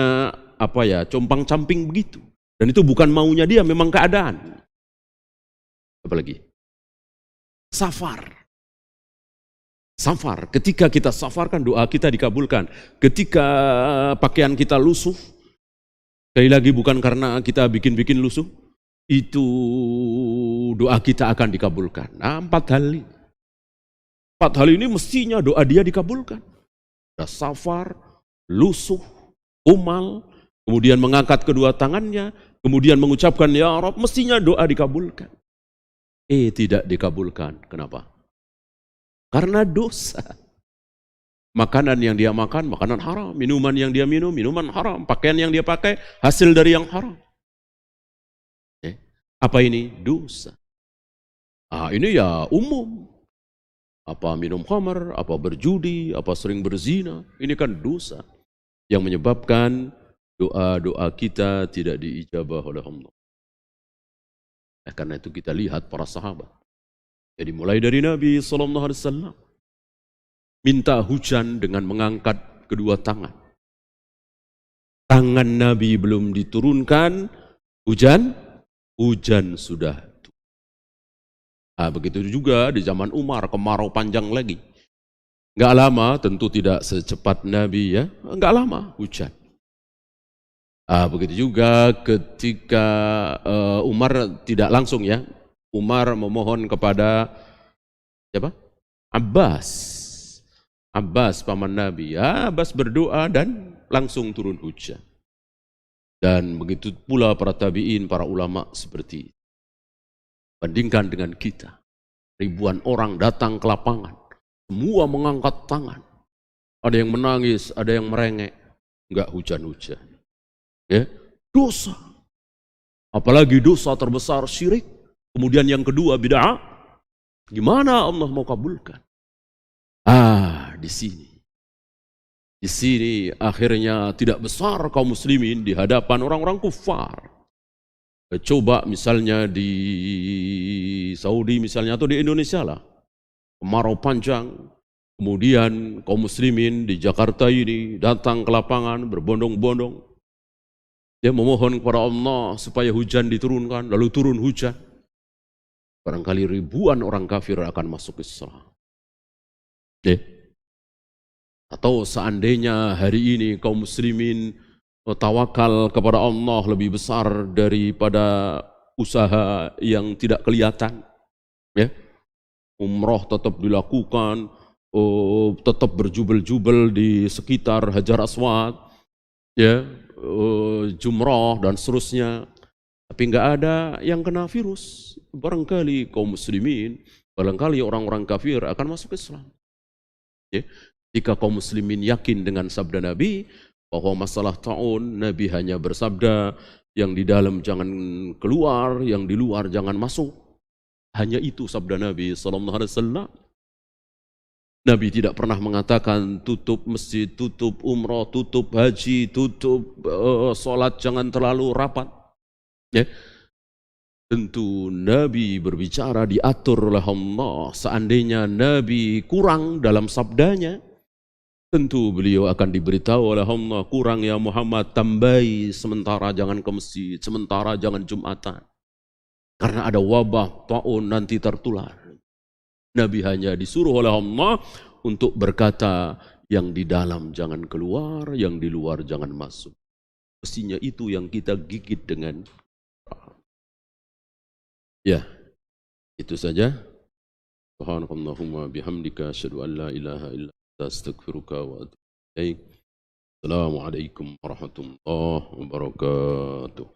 compang-camping begitu. Dan itu bukan maunya dia, memang keadaan. Apalagi? Safar. Safar, ketika kita safarkan doa kita dikabulkan. Ketika pakaian kita lusuh, sekali lagi bukan karena kita bikin-bikin lusuh, itu doa kita akan dikabulkan. 4 hal ini. 4 hal ini mestinya doa dia dikabulkan. Ada safar, lusuh, umal, kemudian mengangkat kedua tangannya, kemudian mengucapkan ya Rabb, mestinya doa dikabulkan. Tidak dikabulkan. Kenapa? Karena dosa. Makanan yang dia makan, makanan haram. Minuman yang dia minum, minuman haram. Pakaian yang dia pakai, hasil dari yang haram. Apa ini? Dosa. Ini ya umum. Apa minum khamar, apa berjudi, apa sering berzina. Ini kan dosa yang menyebabkan doa-doa kita tidak diijabah oleh Allah. Karena itu kita lihat para sahabat. Jadi mulai dari Nabi SAW minta hujan dengan mengangkat kedua tangan. Tangan Nabi belum diturunkan, hujan sudah. Begitu juga di zaman Umar, kemarau panjang lagi. Enggak lama, tentu tidak secepat Nabi ya, enggak lama hujan. Begitu juga ketika Umar tidak langsung ya, Umar memohon kepada siapa? Abbas paman Nabi. Abbas berdoa dan langsung turun hujan. Dan begitu pula para tabi'in, para ulama seperti itu. Bandingkan dengan kita, ribuan orang datang ke lapangan, semua mengangkat tangan. Ada yang menangis, ada yang merengek, enggak hujan-hujan. Ya, dosa. Apalagi dosa terbesar syirik. Kemudian yang kedua bid'ah. Gimana Allah mau kabulkan? Di sini. Di sini akhirnya tidak besar kaum muslimin di hadapan orang-orang kufar. Coba misalnya di Saudi misalnya atau di Indonesia lah. Kemarau panjang. Kemudian kaum muslimin di Jakarta ini datang ke lapangan berbondong-bondong. Dia memohon kepada Allah supaya hujan diturunkan, lalu turun hujan. Barangkali ribuan orang kafir akan masuk Islam. Atau seandainya hari ini kaum muslimin tawakal kepada Allah lebih besar daripada usaha yang tidak kelihatan. Ya. Umrah tetap dilakukan, tetap berjubel-jubel di sekitar Hajar Aswad, ya, jumrah dan seterusnya. Tapi enggak ada yang kena virus. Barangkali kaum muslimin, barangkali orang-orang kafir akan masuk Islam. Ya. Jika kaum muslimin yakin dengan sabda Nabi bahwa masalah ta'un, Nabi hanya bersabda yang di dalam jangan keluar, yang di luar jangan masuk. Hanya itu sabda Nabi SAW. Nabi tidak pernah mengatakan tutup masjid, tutup umrah, tutup haji, tutup sholat jangan terlalu rapat. Ya. Tentu Nabi berbicara diatur oleh Allah. Seandainya Nabi kurang dalam sabdanya, tentu beliau akan diberitahu oleh Allah, kurang ya Muhammad, tambahi, sementara jangan ke masjid, sementara jangan Jumatan. Karena ada wabah, ta'un nanti tertular. Nabi hanya disuruh oleh Allah untuk berkata, yang di dalam jangan keluar, yang di luar jangan masuk. Mestinya itu yang kita gigit dengan. Ya, itu saja. Subhanakallahumma bihamdika asyhadu an la ilaha illa anta astaghfiruka wa atubu ilaik. Assalamualaikum warahmatullahi wabarakatuh.